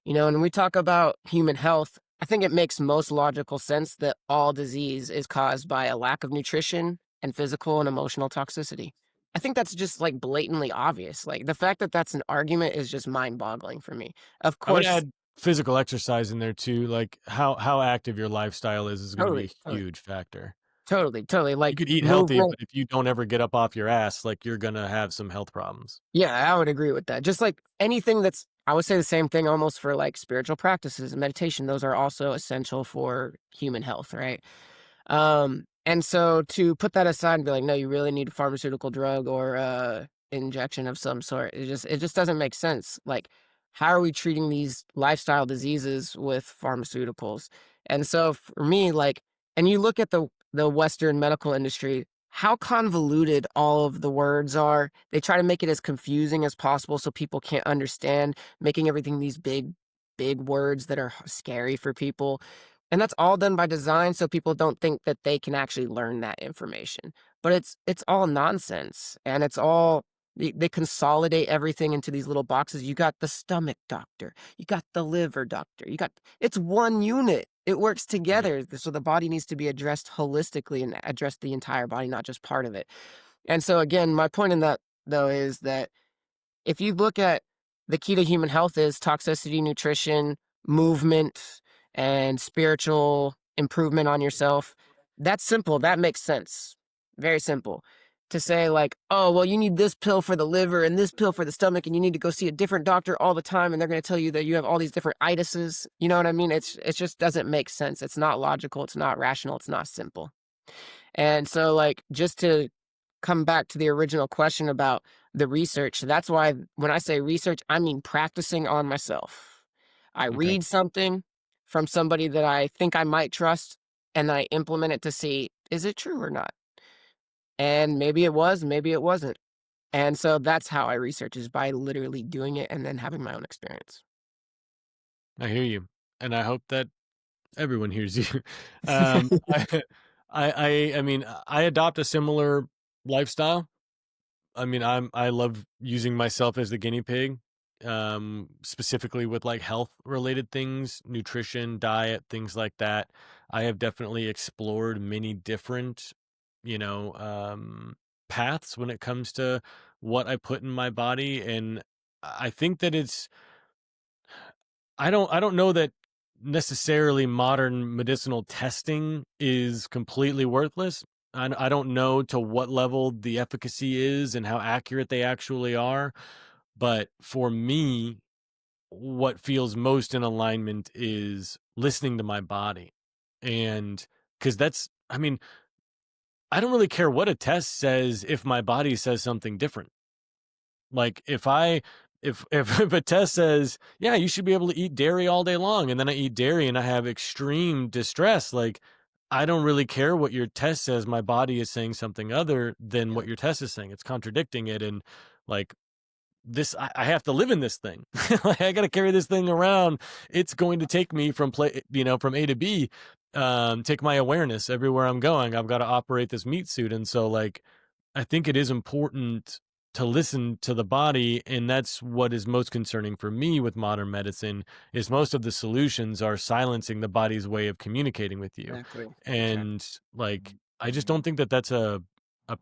And when we talk about human health, I think it makes most logical sense that all disease is caused by a lack of nutrition and physical and emotional toxicity. I think that's just like blatantly obvious. Like the fact that that's an argument is just mind boggling for me. Of I would course, add physical exercise in there too. Like how active your lifestyle is going to be totally, a huge factor. totally, totally. You Like could eat healthy, movement. but if you don't ever get up off your ass, like you're gonna have some health problems. Yeah, I would agree with that. Just like anything that's, I would say the same thing almost for like spiritual practices and meditation. Those are also essential for human health, right? And so to put that aside and be like, "No, you really need a pharmaceutical drug or a injection of some sort," it just doesn't make sense. Like, how are we treating these lifestyle diseases with pharmaceuticals? And so for me, like, and you look at the Western medical industry, how convoluted all of the words are. They try to make it as confusing as possible so people can't understand, making everything these big words that are scary for people. And that's all done by design so people don't think that they can actually learn that information. But it's all nonsense, and it's all they consolidate everything into these little boxes. You got the stomach doctor, you got the liver doctor, you got it's one unit. It works Yeah. together. So the body needs to be addressed holistically and address the entire body, not just part of it. And so again, my point in that though is that if you look at the key to human health is toxicity, nutrition, movement, and spiritual improvement on yourself. That's simple. That makes sense. Very simple. To say, like, oh, well, you need this pill for the liver and this pill for the stomach, and you need to go see a different doctor all the time, and they're going to tell you that you have all these different itises. You know what I mean? It just doesn't make sense. It's not logical. It's not rational. It's not simple. And so, like, just to come back to the original question about the research, that's why when I say research, I mean practicing on myself. I Okay. read something from somebody that I think I might trust, and I implement it to see, is it true or not? And maybe it was, maybe it wasn't. And so that's how I research is by literally doing it and then having my own experience. I hear you, and I hope that everyone hears you. Um, I, I mean, I adopt a similar lifestyle. I mean, I love using myself as the guinea pig, specifically with like health related things, nutrition, diet, things like that. I have definitely explored many different, you know, paths when it comes to what I put in my body, and I think that I don't know that necessarily modern medicinal testing is completely worthless. I don't know to what level the efficacy is and how accurate they actually are, but for me, what feels most in alignment is listening to my body. And because that's I mean, I don't really care what a test says if my body says something different. Like if if a test says, "Yeah, you should be able to eat dairy all day long," and then I eat dairy and I have extreme distress, like, I don't really care what your test says, my body is saying something other than what Yep, your test is saying. It's contradicting it, and, like, this I have to live in this thing. Like, I gotta carry this thing around. It's going to take me from A to B, take my awareness everywhere I'm going. I've gotta operate this meat suit, and so, like, I think it is important to listen to the body, and that's what is most concerning for me with modern medicine is most of the solutions are silencing the body's way of communicating with you. exactly. Exactly. And like I just don't think that that's a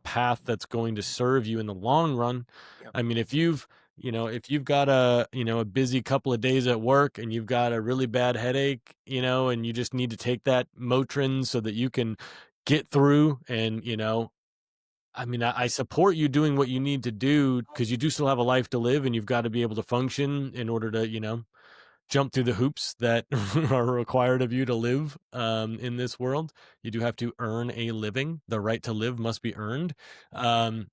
path that's going to serve you in the long run. Yep. I mean, if you've got a busy couple of days at work and you've got a really bad headache, and you just need to take that Motrin so that you can get through and, I mean, I support you doing what you need to do because you do still have a life to live and you've got to be able to function in order to, jump through the hoops that are required of you to live in this world. You do have to earn a living. The right to live must be earned. Um,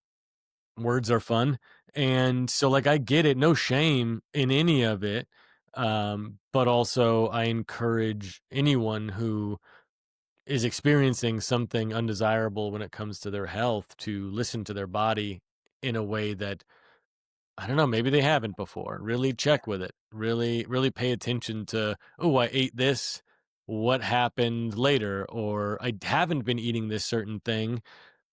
Words are fun. And so, like, I get it. No shame in any of it. But also, I encourage anyone who is experiencing something undesirable when it comes to their health to listen to their body in a way that I don't know, maybe they haven't before. Really check with it. Really, really pay attention to, oh, I ate this. What happened later? Or I haven't been eating this certain thing.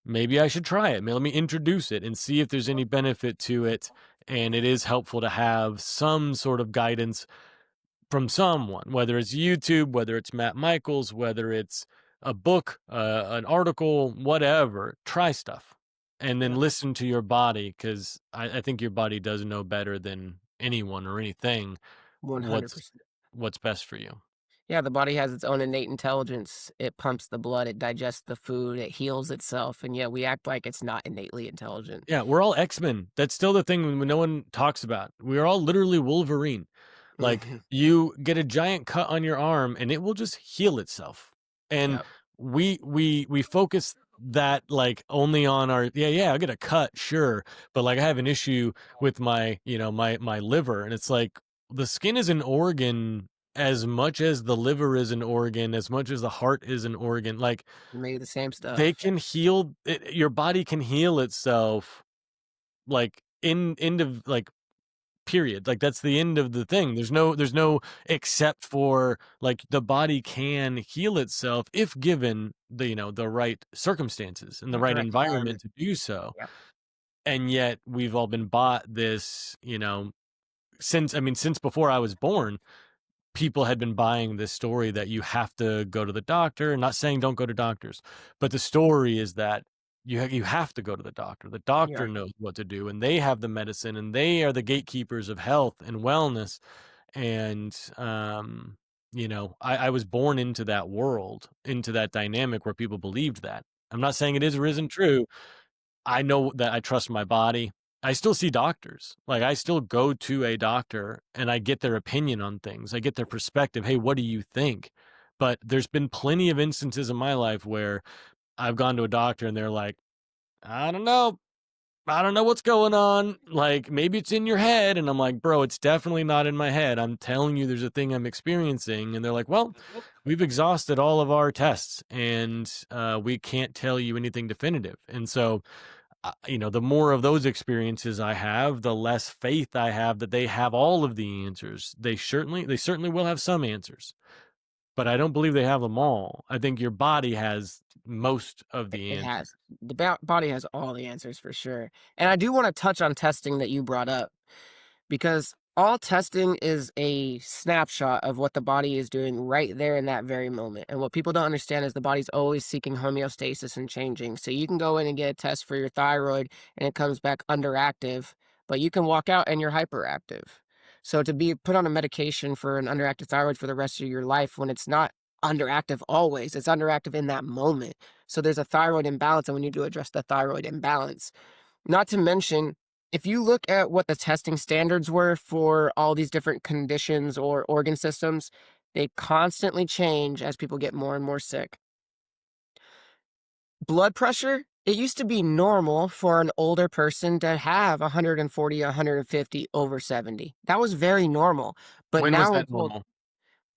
Maybe I should try it. Let me introduce it and see if there's any benefit to it. And it is helpful to have some sort of guidance from someone, whether it's YouTube, whether it's Matt Michaels, whether it's a book, an article, whatever. Try stuff and then Yep. listen to your body because I think your body does know better than anyone or anything what's 100%. what's best for you. Yeah, the body has its own innate intelligence. It pumps the blood, it digests the food, it heals itself, and yet we act like it's not innately intelligent. Yeah, we're all X-Men. That's still the thing when no one talks about. We are all literally Wolverine. Like Mhm. you get a giant cut on your arm and it will just heal itself. And Yep. we focus that like only on our yeah, I get a cut, sure, but like I have an issue with my, my liver, and it's like the skin is an organ as much as the liver is an organ, as much as the heart is an organ. Like Made of the same they stuff. can heal it, your body can heal itself like end of like period. Like that's the end of the thing. There's no except for like the body can heal itself if given the, the right circumstances and the Yeah, right direct environment environment. to do so. Yep. And yet we've all been bought this, since before I was born, people had been buying this story that you have to go to the doctor. Not saying don't go to doctors, but the story is that you have to go to the doctor. The doctor Yep. knows what to do, and they have the medicine, and they are the gatekeepers of health and wellness. And I was born into that world, into that dynamic where people believed that. I'm not saying it is or isn't true. I know that I trust my body. I still see doctors. Like, I still go to a doctor and I get their opinion on things. I get their perspective. "Hey, what do you think?" But there's been plenty of instances in my life where I've gone to a doctor and they're like, "I don't know. I don't know what's going on. Like, maybe it's in your head." And I'm like, "Bro, it's definitely not in my head. I'm telling you there's a thing I'm experiencing." And they're like, "Well, we've exhausted all of our tests and we can't tell you anything definitive." And so the more of those experiences I have, the less faith I have that they have all of the answers. They certainly will have some answers, but I don't believe they have them all. I think your body has most of the It answers. has. The body has all the answers for sure. And I do wanna touch on testing that you brought up, because all testing is a snapshot of what the body is doing right there in that very moment. And what people don't understand is the body's always seeking homeostasis and changing. So you can go in and get a test for your thyroid and it comes back underactive, but you can walk out and you're hyperactive. So to be put on a medication for an underactive thyroid for the rest of your life when it's not underactive always, it's underactive in that moment. So there's a thyroid imbalance and we need to address the thyroid imbalance. Not to mention, if you look at what the testing standards were for all these different conditions or organ systems, they constantly change as people get more and more sick. Blood pressure, it used to be normal for an older person to have 140, 150 over 70. That was very normal. But When was now we're that told,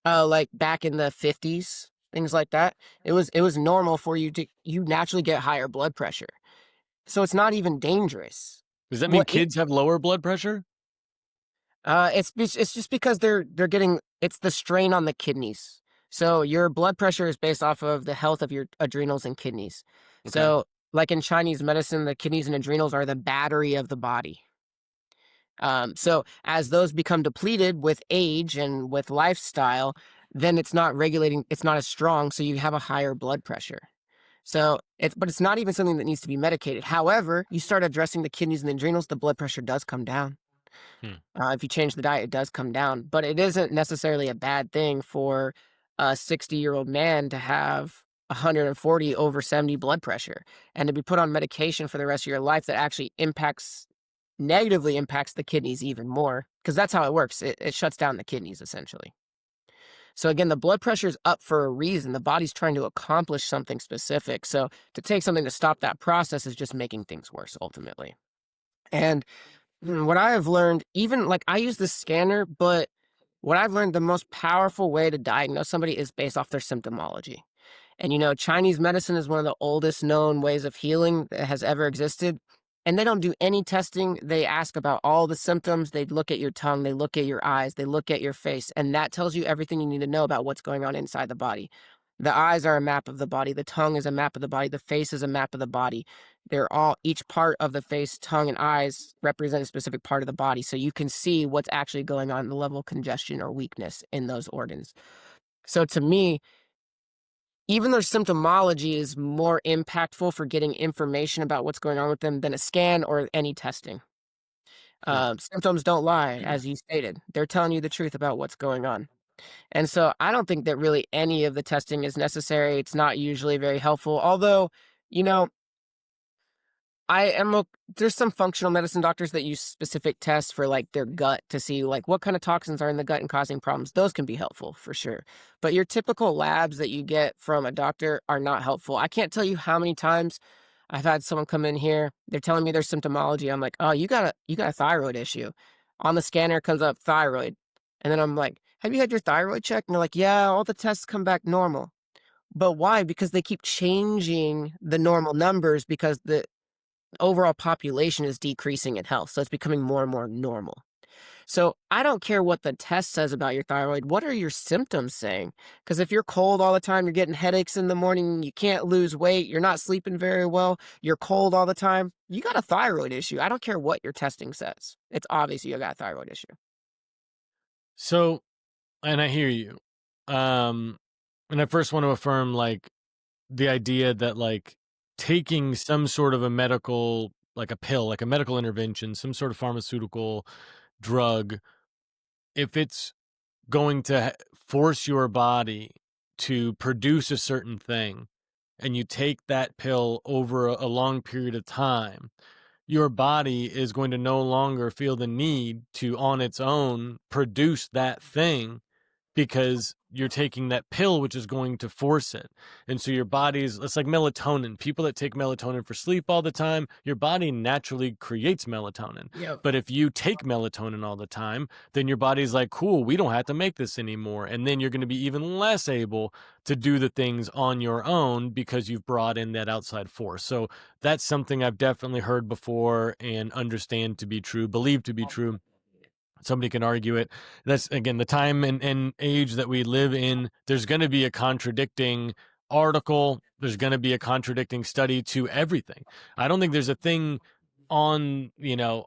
normal? like back in the 50s, things like that, it was normal for you naturally get higher blood pressure. So it's not even dangerous. Does that mean What is kids have lower blood pressure? it's just because they're getting it's the strain on the kidneys. So your blood pressure is based off of the health of your adrenals and kidneys. Okay. So, like in Chinese medicine, the kidneys and adrenals are the battery of the body. So as those become depleted with age and with lifestyle, then it's not as strong, so you have a higher blood pressure. But it's not even something that needs to be medicated. However, you start addressing the kidneys and the adrenals, the blood pressure does come down. Hmm. If you change the diet, it does come down, but it isn't necessarily a bad thing for a 60-year-old man to have 140 over 70 blood pressure and to be put on medication for the rest of your life that actually negatively impacts the kidneys even more, because that's how it works. It shuts down the kidneys essentially. So again, the blood pressure is up for a reason. The body's trying to accomplish something specific. So to take something to stop that process is just making things worse ultimately. And what I have learned, even like I use this scanner, but what I've learned the most powerful way to diagnose somebody is based off their symptomology. And Chinese medicine is one of the oldest known ways of healing that has ever existed. And they don't do any testing. They ask about all the symptoms. They look at your tongue, they look at your eyes, they look at your face, and that tells you everything you need to know about what's going on inside the body. The eyes are a map of the body, the tongue is a map of the body, the face is a map of the body. Each part of the face, tongue, and eyes represent a specific part of the body. So you can see what's actually going on, the level of congestion or weakness in those organs. So to me, even their symptomology is more impactful for getting information about what's going on with them than a scan or any testing. Hmm. Symptoms don't lie, as you stated. They're telling you the truth about what's going on. And so I don't think that really any of the testing is necessary. It's not usually very helpful. Although, you know, I am o there's some functional medicine doctors that use specific tests for, like, their gut to see, like, what kind of toxins are in the gut and causing problems. Those can be helpful for sure. But your typical labs that you get from a doctor are not helpful. I can't tell you how many times I've had someone come in here, they're telling me their symptomology. I'm like, "Oh, you got a thyroid issue." On the scanner comes up thyroid. And then I'm like, "Have you had your thyroid checked?" And they're like, "Yeah, all the tests come back normal." But why? Because they keep changing the normal numbers because the overall population is decreasing in health, so it's becoming more and more normal. So I don't care what the test says about your thyroid. What are your symptoms saying? Because if you're cold all the time, you're getting headaches in the morning, you can't lose weight, you're not sleeping very well, you're cold all the time, you got a thyroid issue. I don't care what your testing says. It's obvious you got a thyroid issue. So, and I hear you. Um, and I first want to affirm like the idea that like taking some sort of a medical, like a pill, like a medical intervention, some sort of pharmaceutical drug, if it's going to force your body to produce a certain thing and you take that pill over a long period of time, your body is going to no longer feel the need to on its own produce that thing because you're taking that pill, which is going to force it. And so your body's, it's like melatonin. People that take melatonin for sleep all the time, your body naturally creates melatonin. Yep. But if you take melatonin all the time, then your body's like, cool, we don't have to make this anymore. And then you're going to be even less able to do the things on your own because you've brought in that outside force. So that's something I've definitely heard before and understand to be true, believe to be true. Somebody can argue it. That's again the time and age that we live in. There's going to be a contradicting article. There's going to be a contradicting study to everything. I don't think there's a thing on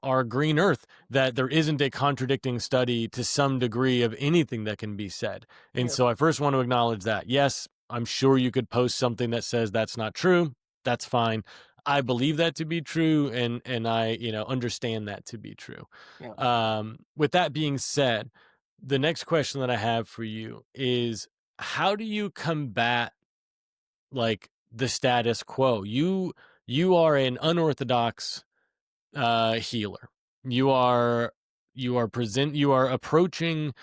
our green earth that there isn't a contradicting study to some degree of anything that can be said. And Yep. so I first want to acknowledge that. Yes, I'm sure you could post something that says that's not true. That's fine. I believe that to be true, and I understand that to be true. Yep. With that being said, the next question that I have for you is how do you combat like the status quo? You are an unorthodox healer. You are you are approaching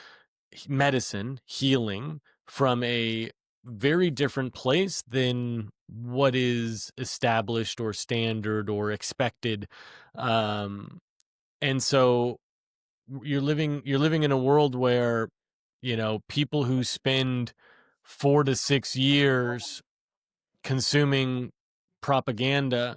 medicine, healing from a very different place than what is established or standard or expected. Um, and so you're living in a world where people who spend 4 to 6 years consuming propaganda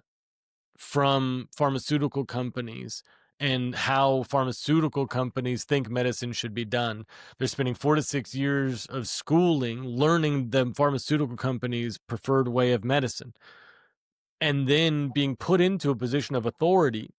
from pharmaceutical companies and how pharmaceutical companies think medicine should be done. They're spending 4 to 6 years of schooling learning the pharmaceutical companies' preferred way of medicine and then being put into a position of authority.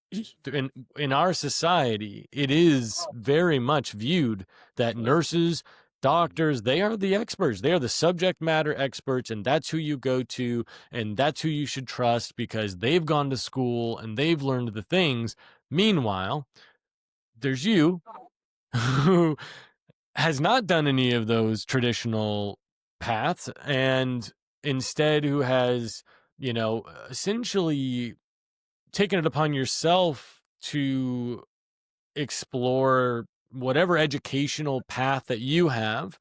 In our society, it is very much viewed that nurses, doctors, they are the experts. They are the subject matter experts, and that's who you go to, and that's who you should trust because they've gone to school and they've learned the things. Meanwhile, there's you who has not done any of those traditional paths and instead who has, essentially taken it upon yourself to explore whatever educational path that you have,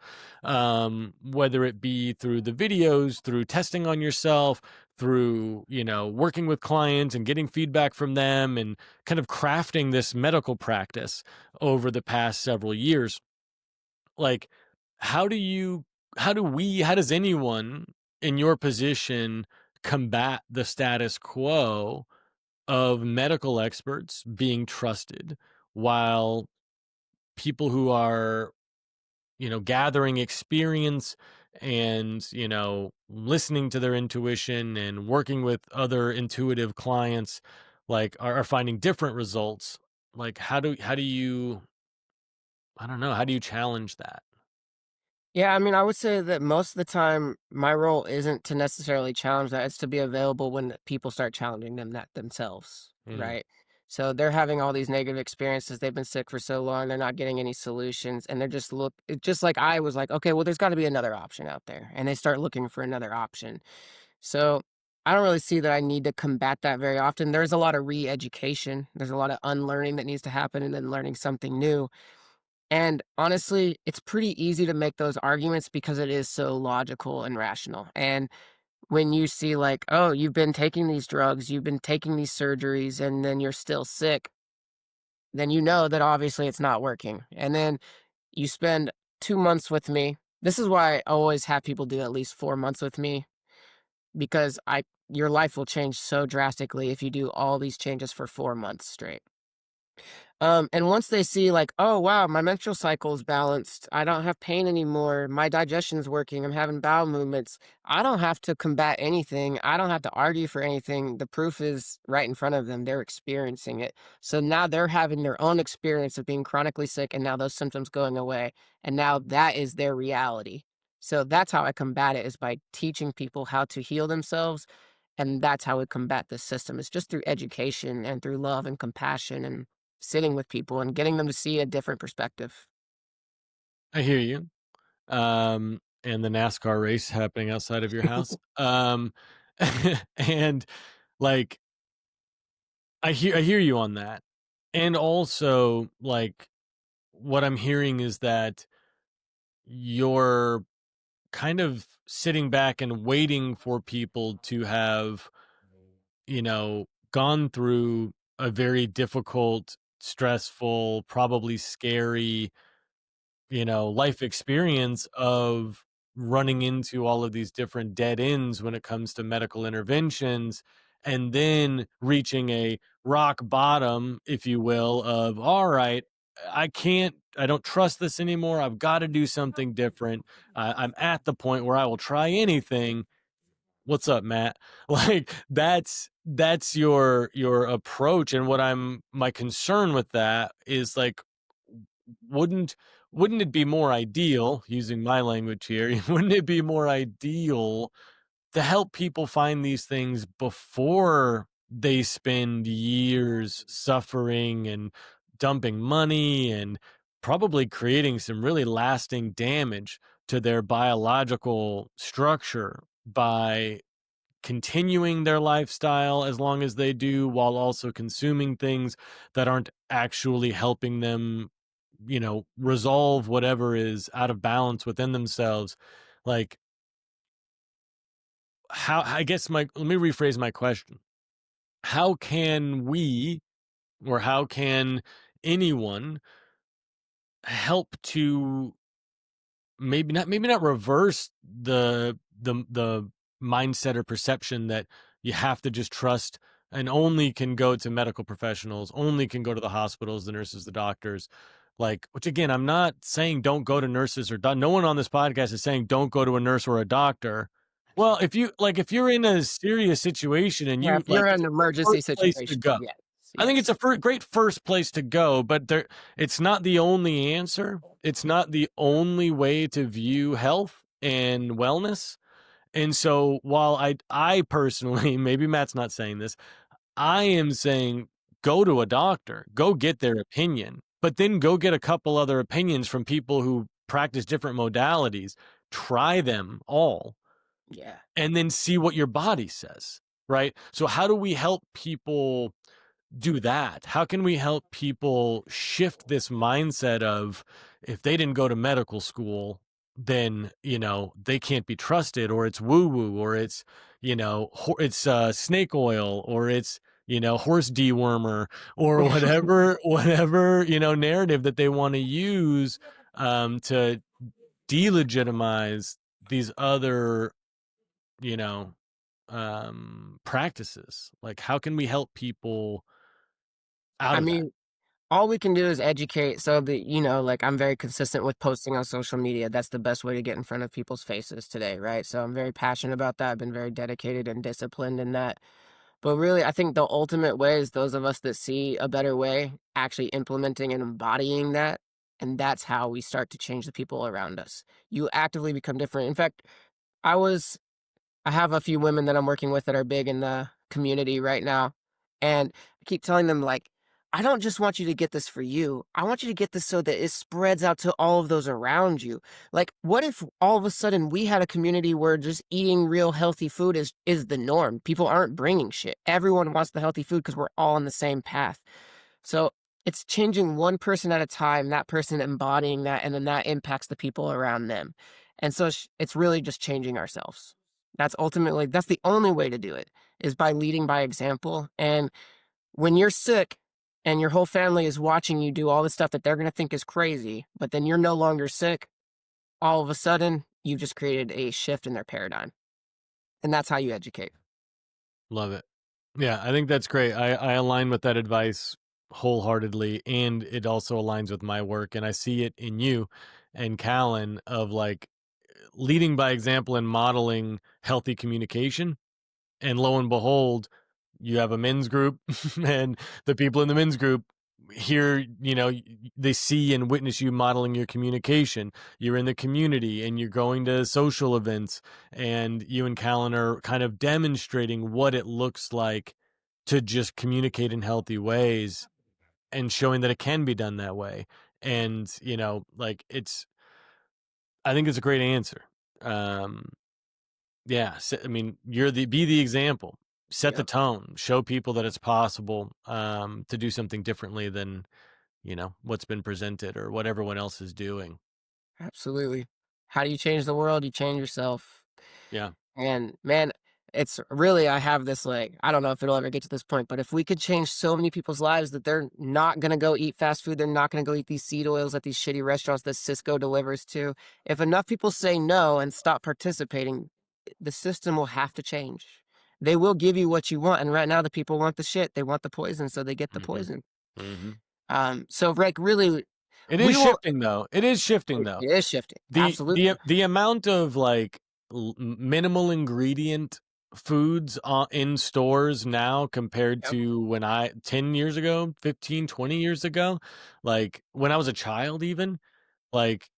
whether it be through the videos, through testing on yourself, through, working with clients and getting feedback from them and kind of crafting this medical practice over the past several years. Like, how do you, how does anyone in your position combat the status quo of medical experts being trusted while people who are, gathering experience and, listening to their intuition and working with other intuitive clients, like are finding different results? Like, how do you, I don't know, how do you challenge that? Yeah, I mean, I would say that most of the time, my role isn't to necessarily challenge that. It's to be available when people start challenging them that themselves, Mm. right? So they're having all these negative experiences. They've been sick for so long. They're not getting any solutions, and they're just like I was like, okay, well, there's got to be another option out there, and they start looking for another option. So I don't really see that I need to combat that very often. There's a lot of re-education. There's a lot of unlearning that needs to happen and then learning something new. And honestly, it's pretty easy to make those arguments because it is so logical and rational. And when you see like, oh, you've been taking these drugs, you've been taking these surgeries, and then you're still sick, then you know that obviously it's not working. And then you spend 2 months with me. This is why I always have people do at least 4 months with me because I your life will change so drastically if you do all these changes for 4 months straight. And once they see like, oh wow, my menstrual cycle is balanced, I don't have pain anymore, my digestion's working, I'm having bowel movements, I don't have to combat anything, I don't have to argue for anything. The proof is right in front of them. They're experiencing it. So now they're having their own experience of being chronically sick and now those symptoms going away. And now that is their reality. So that's how I combat it is by teaching people how to heal themselves. And that's how we combat this system. It's just through education and through love and compassion and sitting with people and getting them to see a different perspective. I hear you. And the NASCAR race happening outside of your house. And like I hear you on that. And also like what I'm hearing is that you're kind of sitting back and waiting for people to have, gone through a very difficult, stressful, probably scary, life experience of running into all of these different dead ends when it comes to medical interventions, and then reaching a rock bottom, if you will, of, all right, I don't trust this anymore. I've got to do something different. I'm at the point where I will try anything. What's up, Matt? Like that's your approach, and what I'm my concern with that is like, wouldn't wouldn't it be more ideal, using my language here, wouldn't it be more ideal to help people find these things before they spend years suffering and dumping money and probably creating some really lasting damage to their biological structure by continuing their lifestyle as long as they do, while also consuming things that aren't actually helping them, resolve whatever is out of balance within themselves. Like, how, I guess my let me rephrase my question. How can we, or how can anyone help to maybe not reverse the mindset or perception that you have to just trust and only can go to medical professionals, only can go to the hospitals, the nurses, the doctors. Like, which again, I'm not saying don't go to nurses or no one on this podcast is saying don't go to a nurse or a doctor. Well, if you're in a serious situation and Yeah, you if like, you're in it's an a great emergency first place to situation, go. yes, I think it's yes. a great first place to go, but it's not the only answer. It's not the only way to view health and wellness. And so while I personally, maybe Matt's not saying this, I am saying go to a doctor, go get their opinion, but then go get a couple other opinions from people who practice different modalities, try them all, Yeah. and then see what your body says, right? So how do we help people do that? How can we help people shift this mindset of, if they didn't go to medical school, then, they can't be trusted, or it's woo woo, or it's, it's snake oil, or it's, horse dewormer, or whatever, narrative that they want to use to delegitimize these other, you know, practices. Like, how can we help people out I of that? mean, all we can do is educate so that, like I'm very consistent with posting on social media. That's the best way to get in front of people's faces today, right? So I'm very passionate about that. I've been very dedicated and disciplined in that. But really, I think the ultimate way is those of us that see a better way actually implementing and embodying that. And that's how we start to change the people around us. You actively become different. In fact, I was I have a few women that I'm working with that are big in the community right now. And I keep telling them, like, I don't just want you to get this for you. I want you to get this so that it spreads out to all of those around you. Like, what if all of a sudden we had a community where just eating real healthy food is the norm? People aren't bringing shit. Everyone wants the healthy food because we're all on the same path. So it's changing one person at a time, that person embodying that, and then that impacts the people around them. And so it's really just changing ourselves. That's the only way to do it is by leading by example. And when you're sick and your whole family is watching you do all the stuff that they're going to think is crazy, but then you're no longer sick, all of a sudden you've just created a shift in their paradigm. And that's how you educate. Love it. Yeah, I think that's great. I align with that advice wholeheartedly, and it also aligns with my work. And I see it in you and Callan of like leading by example and modeling healthy communication. And lo and behold, you have a men's group, and the people in the men's group hear, they see and witness you modeling your communication. You're in the community and you're going to social events, and you and Callan are kind of demonstrating what it looks like to just communicate in healthy ways and showing that it can be done that way. And, like I think it's a great answer. Um, yeah, I mean, be the example, set the Yep, tone, show people that it's possible to do something differently than what's been presented or what everyone else is doing. absolutely. How do you change the world? You change yourself. Yeah. And man, it's really, I have this like, I don't know if it'll ever get to this point, but if we could change so many people's lives that they're not going to go eat fast food, they're not going to go eat these seed oils at these shitty restaurants that Cisco delivers to. If enough people say no and stop participating, the system will have to change. They will give you what you want. And right now, the people want the shit. They want the poison, so they get the Hmm. poison. Hmm. So, like, really, It is we will, shifting though. It is shifting though. it is shifting. The Absolutely. amount of like minimal ingredient foods in stores now compared Yep. to when I 10 years ago, 15, 20 years ago, like when I was a child even, like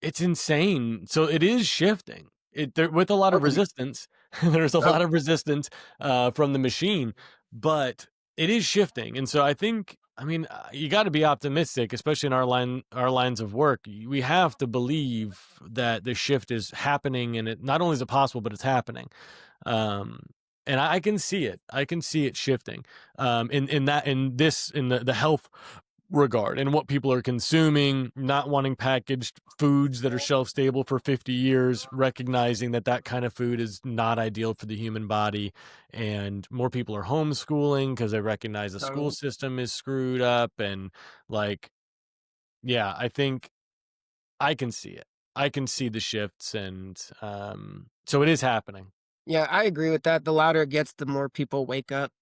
it's insane. So it is shifting. With a lot of Totally. resistance. There's a lot Totally. of resistance from the machine, but it is shifting. And so I think, I mean, you got to be optimistic, especially in our lines of work. We have to believe that the shift is happening, and it not only is it possible, but it's happening. Um, and I can see it. I can see it shifting. In the health regard and what people are consuming, not wanting packaged foods that are shelf stable for 50 years, recognizing that that kind of food is not ideal for the human body. And more people are homeschooling because they recognize the school Totally. system is screwed up. And like, yeah, I think I can see it. I can see the shifts. And so it is happening. Yeah, I agree with that. The louder it gets, the more people wake up.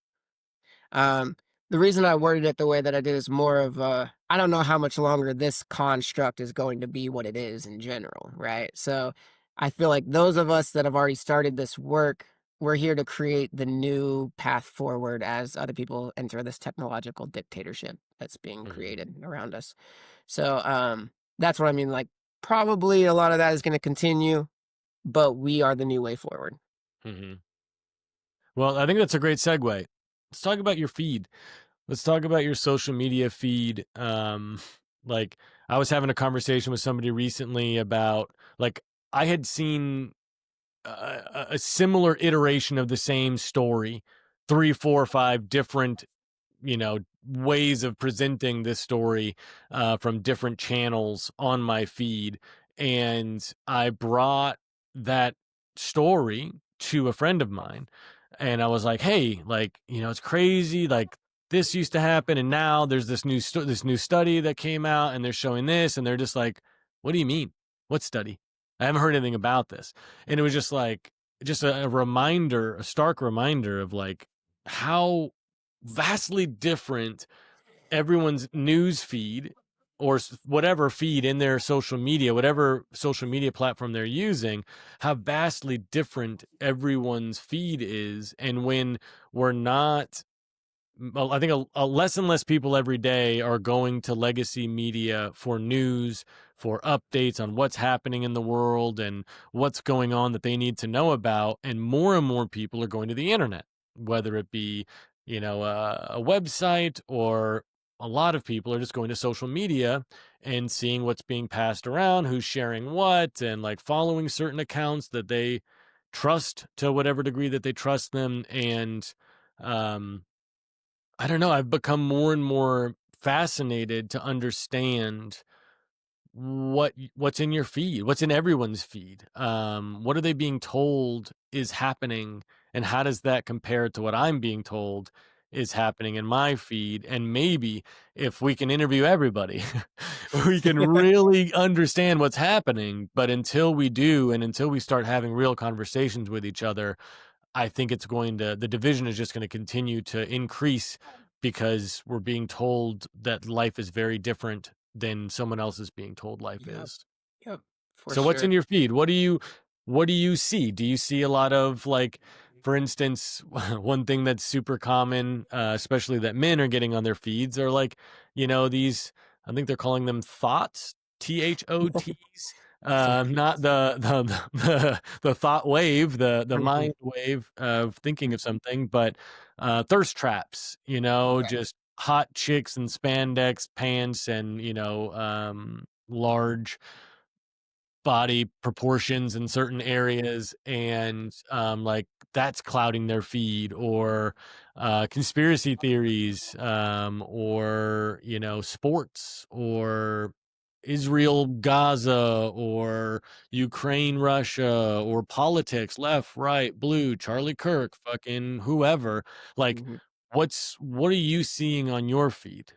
Um, the reason I worded it the way that I did is more of I don't know how much longer this construct is going to be what it is in general, right? So I feel like those of us that have already started this work, we're here to create the new path forward as other people enter this technological dictatorship that's being Hmm. created around us. So that's what I mean. Like, probably a lot of that is going to continue, but we are the new way forward. Hmm. Well, I think that's a great segue. Let's talk about your feed. Let's talk about your social media feed. Like I was having a conversation with somebody recently about like I had seen a similar iteration of the same story, three, four, five different ways of presenting this story from different channels on my feed, and I brought that story to a friend of mine, and I was like, hey, like it's crazy, like this used to happen, and now there's this new study that came out, and they're showing this, and they're just like, what do you mean, what study? I haven't heard anything about this. And it was just like just a reminder, a stark reminder of like how vastly different everyone's news feed or whatever feed in their social media, whatever social media platform they're using, how vastly different everyone's feed is. And when we're not, well, I think a less and less people every day are going to legacy media for news, for updates on what's happening in the world and what's going on that they need to know about. And more people are going to the internet, whether it be, a website or a lot of people are just going to social media and seeing what's being passed around, who's sharing what, and like following certain accounts that they trust to whatever degree that they trust them. And um, I don't know, I've become more and more fascinated to understand what's in your feed, what's in everyone's feed. What are they being told is happening, and how does that compare to what I'm being told is happening in my feed? And maybe if we can interview everybody, we can really understand what's happening. But until we do, and until we start having real conversations with each other, I think the division is just going to continue to increase because we're being told that life is very different than someone else is being told life Yep. is. Yep. For So what's sure. in your feed? What do you see? Do you see a lot of like, for instance, one thing that's super common, especially that men are getting on their feeds are like, these, I think they're calling them thoughts, THOTs, not the thought wave, the Mhm. mind wave of thinking of something, but thirst traps, Yeah. just hot chicks and spandex pants and, large body proportions in certain areas, and like that's clouding their feed, or conspiracy theories, or sports, or Israel Gaza, or Ukraine Russia, or politics, left right blue, Charlie Kirk, fucking whoever. Like, Mhm. what are you seeing on your feed?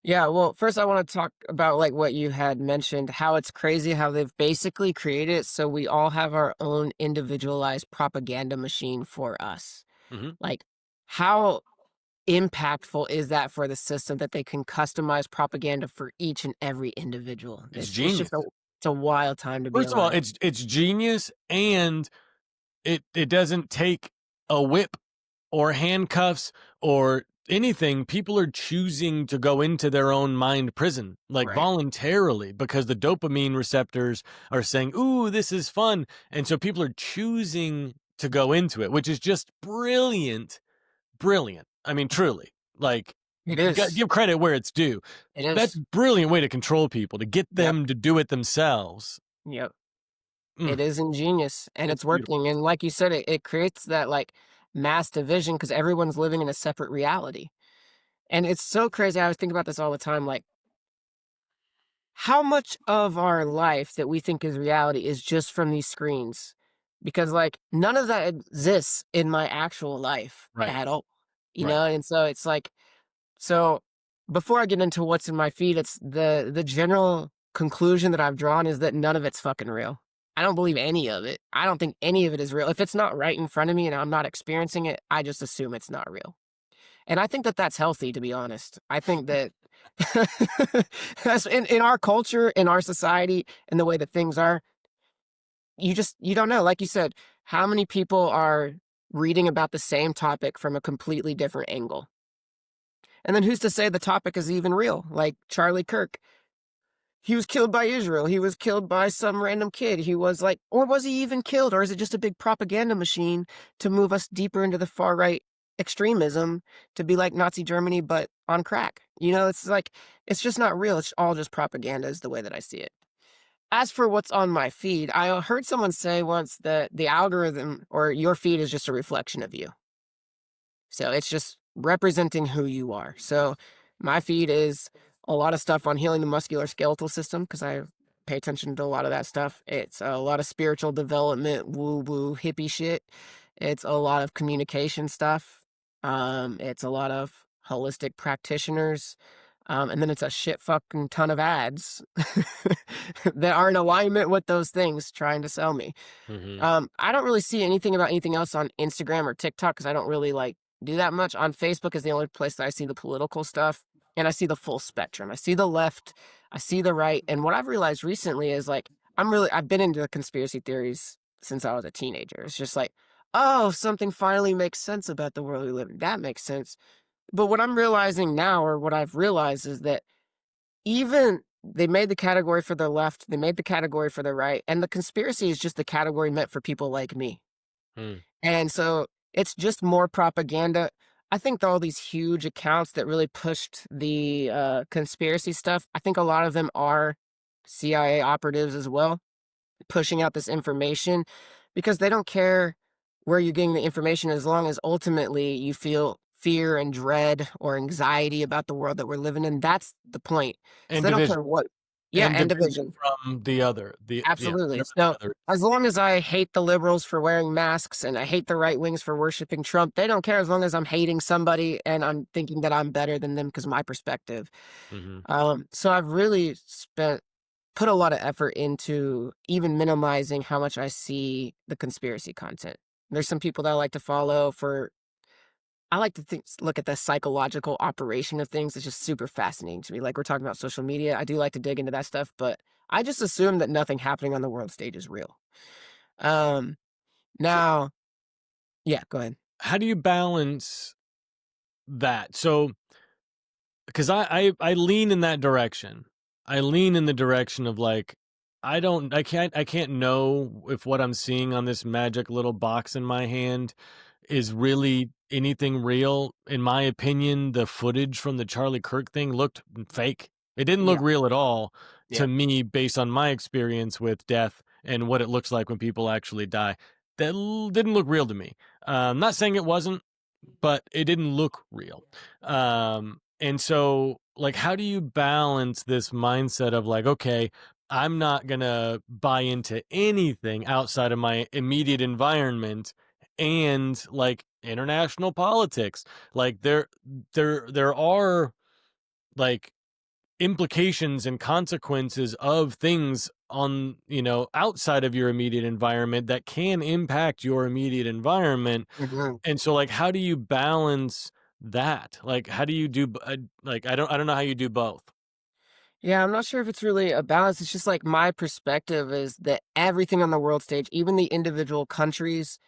Yeah, well, first I want to talk about like what you had mentioned, how it's crazy how they've basically created it so we all have our own individualized propaganda machine for us. Hmm. Like, how impactful is that for the system that they can customize propaganda for each and every individual? It's It's just genius. it's a wild time to be First of all, alive. it's genius, and it doesn't take a whip or handcuffs or anything. People are choosing to go into their own mind prison, like Right. voluntarily, because the dopamine receptors are saying, "Ooh, this is fun." And so people are choosing to go into it, which is just brilliant, brilliant. I mean, truly, like, It give is. credit where it's due. It That's is. brilliant way to control people, to get Yep. them to do it themselves. Yep. Mm, It is ingenious and it's it's beautiful. working. And like you said, it creates that like mass division because everyone's living in a separate reality. And it's so crazy. I was thinking about this all the time. Like, how much of our life that we think is reality is just from these screens? Because, like, none of that exists in my actual life Right, at all, right. And so it's like, so before I get into what's in my feed, it's the general conclusion that I've drawn is that none of it's fucking real. I don't believe any of it. I don't think any of it is real. If it's not right in front of me and I'm not experiencing it, I just assume it's not real. And I think that that's healthy, to be honest. I think that that's in our culture, in our society, and the way that things are, you don't know. Like you said, how many people are reading about the same topic from a completely different angle? And then who's to say the topic is even real? Like Charlie Kirk, he was killed by Israel. He was killed by some random kid. He was like, or was he even killed? Or is it just a big propaganda machine to move us deeper into the far right extremism to be like Nazi Germany, but on crack? It's like, it's just not real. It's all just propaganda, is the way that I see it. As for what's on my feed, I heard someone say once that the algorithm or your feed is just a reflection of you. So it's just representing who you are. So my feed is a lot of stuff on healing the musculoskeletal system because I pay attention to a lot of that stuff. It's a lot of spiritual development, woo woo hippie shit. It's a lot of communication stuff. It's a lot of holistic practitioners. And then it's a shit fucking ton of ads that are in alignment with those things trying to sell me. Hmm. I don't really see anything about anything else on Instagram or TikTok because I don't really like do that much. On Facebook is the only place that I see the political stuff and I see the full spectrum. I see the left, I see the right, and what I've realized recently is like I've been into conspiracy theories since I was a teenager. It's just like, oh, something finally makes sense about the world we live in. That makes sense. But what I'm realizing now, or what I've realized, is that even they made the category for the left, they made the category for the right, and the conspiracy is just the category meant for people like me. Mm. And so it's just more propaganda. I think all these huge accounts that really pushed the, conspiracy stuff, I think a lot of them are CIA operatives as well, pushing out this information because they don't care where you're getting the information as long as ultimately you feel fear and dread or anxiety about the world that we're living in. That's the point. So And they don't division. care what. Yeah, And and division division. from the other. Yeah, Absolutely. whatever that So, other is. as long as I hate the liberals for wearing masks and I hate the right wings for worshiping Trump, they don't care as long as I'm hating somebody and I'm thinking that I'm better than them because my perspective. Mhm. So I've really put a lot of effort into even minimizing how much I see the conspiracy content. There's some people that I like to follow for I like to look at the psychological operation of things. It's just super fascinating to me. Like we're talking about social media. I do like to dig into that stuff, but I just assume that nothing happening on the world stage is real. Um, So, now, yeah, go ahead. how do you balance that? So, because I lean in that direction. I lean in the direction of like, I can't know if what I'm seeing on this magic little box in my hand is really anything real. In my opinion, the footage from the Charlie Kirk thing looked fake. It didn't look Yeah, real at all yeah. to me based on my experience with death and what it looks like when people actually die. Didn't look real to me. Not saying it wasn't, but it didn't look real. And so, like, how do you balance this mindset of like, okay, I'm not gonna buy into anything outside of my immediate environment and like international politics. Like there are like implications and consequences of things on, outside of your immediate environment that can impact your immediate environment. Mhm. And so, like, how do you balance that? Like, how do you do like, I don't know how you do both. Yeah, I'm not sure if it's really a balance. It's just like my perspective is that everything on the world stage, even the individual countries,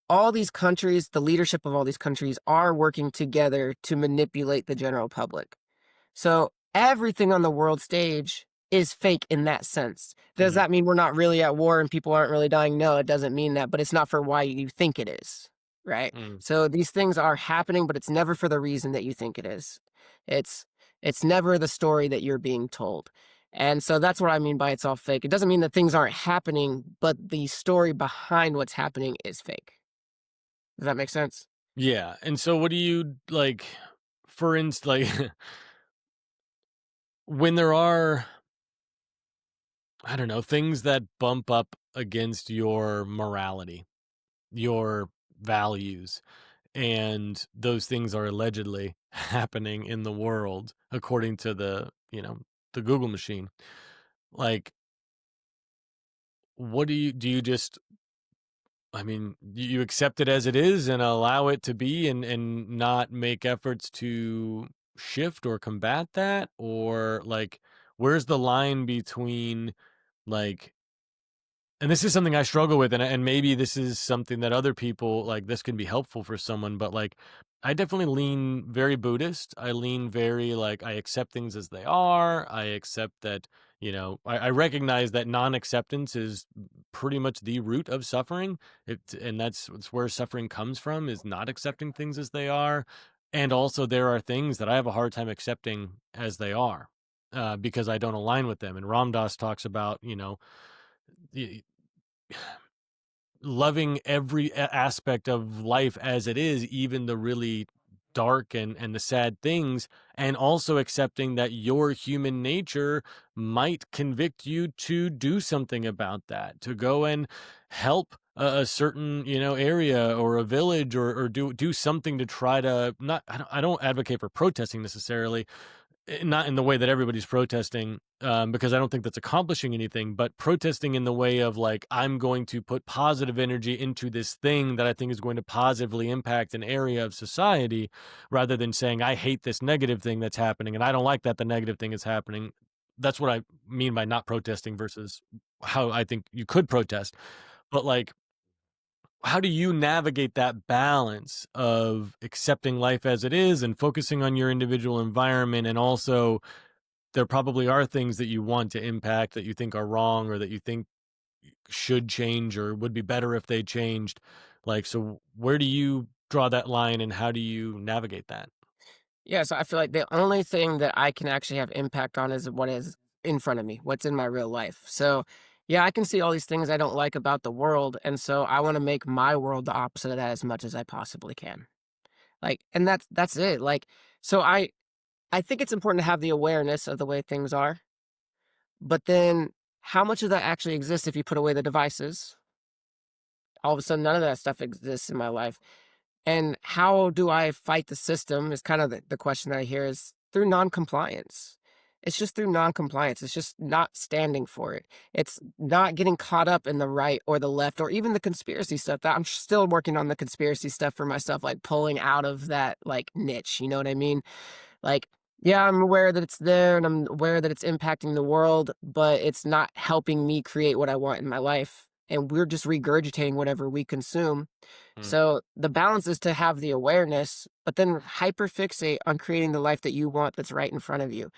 all these countries, the leadership of all these countries are working together to manipulate the general public. So everything on the world stage is fake in that sense. Does Mhm. that mean we're not really at war and people aren't really dying? No, it doesn't mean that, but it's not for why you think it is, right? Mm. So these things are happening, but it's never for the reason that you think it is. It's it's never the story that you're being told. And so that's what I mean by it's all fake. It doesn't mean that things aren't happening, but the story behind what's happening is fake. Does that make sense? Yeah. And so, what do you like? For instance, like when there are, I don't know, things that bump up against your morality, your values, and those things are allegedly happening in the world according to the Google machine. Like, what do you just, I mean, you accept it as it is and allow it to be, and not make efforts to shift or combat that? Or like, where's the line between like, and this is something I struggle with, and maybe this is something that other people like, this can be helpful for someone, but like, I definitely lean very Buddhist. I lean very like, I accept things as they are. I accept that, I recognize that non-acceptance is pretty much the root of suffering. And it's where suffering comes from, is not accepting things as they are. And also, there are things that I have a hard time accepting as they are, because I don't align with them. And Ram Dass talks about, y- loving every aspect of life as it is, even the really dark and the sad things, and also accepting that your human nature might convict you to do something about that, to go and help a certain area or a village, or do something to try to not, I don't advocate for protesting necessarily, not in the way that everybody's protesting, because I don't think that's accomplishing anything, but protesting in the way of like, I'm going to put positive energy into this thing that I think is going to positively impact an area of society, rather than saying, I hate this negative thing that's happening and I don't like that the negative thing is happening. That's what I mean by not protesting versus how I think you could protest. But like, how do you navigate that balance of accepting life as it is and focusing on your individual environment, and also there probably are things that you want to impact that you think are wrong, or that you think should change or would be better if they changed. Like, so where do you draw that line, and how do you navigate that? Yeah, so I feel like the only thing that I can actually have impact on is what is in front of me, what's in my real life. So, yeah, I can see all these things I don't like about the world, and so I want to make my world the opposite of that as much as I possibly can. Like, and that's it. Like, so I think it's important to have the awareness of the way things are, but then how much of that actually exists if you put away the devices? All of a sudden, none of that stuff exists in my life. And how do I fight the system is kind of the question that I hear is through non-compliance. It's just through non-compliance. It's just not standing for it. It's not getting caught up in the right or the left or even the conspiracy stuff. That I'm still working on the conspiracy stuff for myself, like pulling out of that like niche. You know what I mean? Like, yeah, I'm aware that it's there and I'm aware that it's impacting the world, but it's not helping me create what I want in my life. And we're just regurgitating whatever we consume. Mm, So the balance is to have the awareness, but then hyperfixate on creating the life that you want that's right in front of you.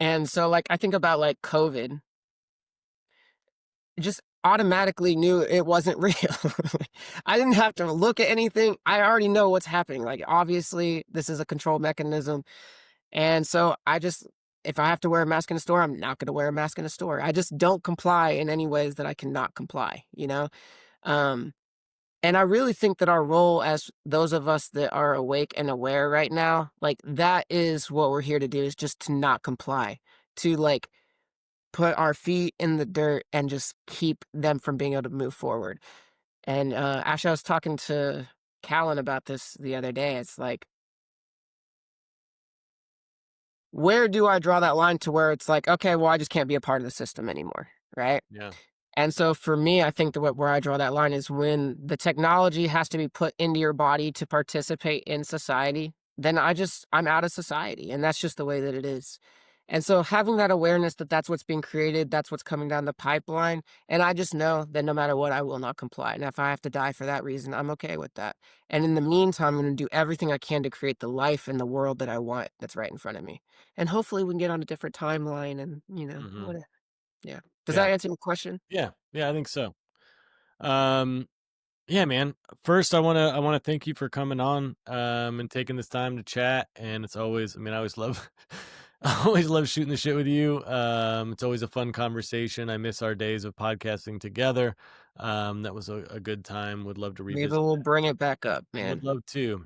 And so like I think about like COVID, just automatically knew it wasn't real. I didn't have to look at anything. I already know what's happening. Like obviously this is a control mechanism. And so I just if I have to wear a mask in a store, I'm not going to wear a mask in a store. I just don't comply in any ways that I cannot comply, you know? Um And I really think that our role as those of us that are awake and aware right now, like that is what we're here to do is just to not comply, to like put our feet in the dirt and just keep them from being able to move forward. And actually, I was talking to Callan about this the other day. It's like, where do I draw that line to where it's like, okay, well, I just can't be a part of the system anymore, right? yeah. And so for me, I think that where I draw that line is when the technology has to be put into your body to participate in society, then I'm out of society. And that's just the way that it is. And so having that awareness that that's what's being created, that's what's coming down the pipeline. And I just know that no matter what, I will not comply. And if I have to die for that reason, I'm okay with that. And in the meantime, I'm going to do everything I can to create the life and the world that I want that's right in front of me. And hopefully we can get on a different timeline and, Hmm. whatever. Yeah. Does Yeah. that answer your question? Yeah. Yeah. I think so. Um, yeah, man. First, I wanna thank you for coming on, and taking this time to chat. And it's always, I mean, I always love, I always love shooting the shit with you. It's always a fun conversation. I miss our days of podcasting together. That was a good time. Would love to Maybe revisit. we'll bring it back up, Would man. love to.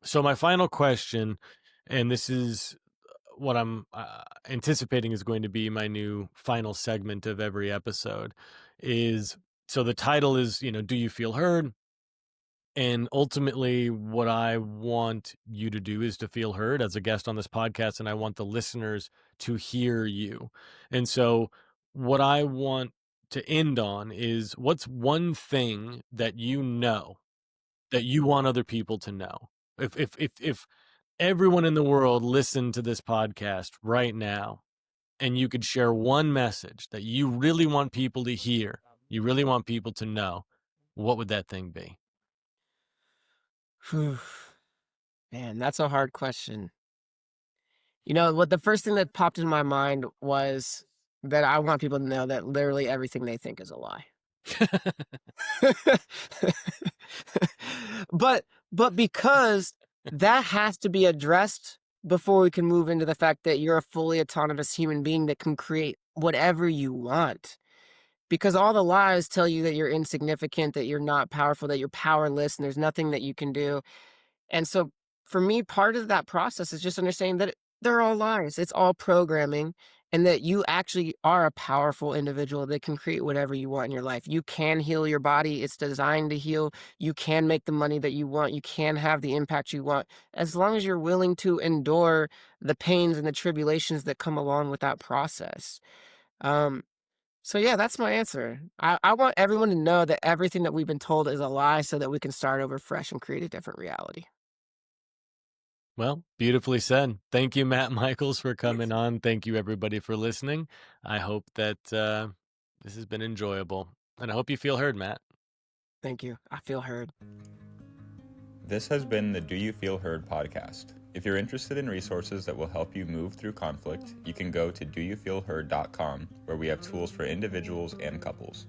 So my final question, and this is what I'm anticipating is going to be my new final segment of every episode, is so the title is, do you feel heard? And ultimately, what I want you to do is to feel heard as a guest on this podcast, and I want the listeners to hear you. And so, what I want to end on is, what's one thing that that you want other people to know? If everyone in the world listened to this podcast right now, and you could share one message that you really want people to hear, you really want people to know, what would that thing be? Whew. Man, that's a hard question. You know, what the first thing that popped in my mind was that I want people to know that literally everything they think is a lie. But but because that has to be addressed before we can move into the fact that you're a fully autonomous human being that can create whatever you want. Because all the lies tell you that you're insignificant, that you're not powerful, that you're powerless, and there's nothing that you can do. And so for me, part of that process is just understanding that they're all lies. It's all programming, and that you actually are a powerful individual that can create whatever you want in your life. You can heal your body. It's designed to heal. You can make the money that you want. You can have the impact you want as long as you're willing to endure the pains and the tribulations that come along with that process. Um, so yeah, that's my answer. I want everyone to know that everything that we've been told is a lie so that we can start over fresh and create a different reality. Well, beautifully said. Thank you, Matt Michaels, for coming on. Thank you, everybody, for listening. I hope that this has been enjoyable. And I hope you feel heard, Matt. Thank you. I feel heard. This has been the Do You Feel Heard podcast. If you're interested in resources that will help you move through conflict, you can go to doyoufeelheard.com, where we have tools for individuals and couples.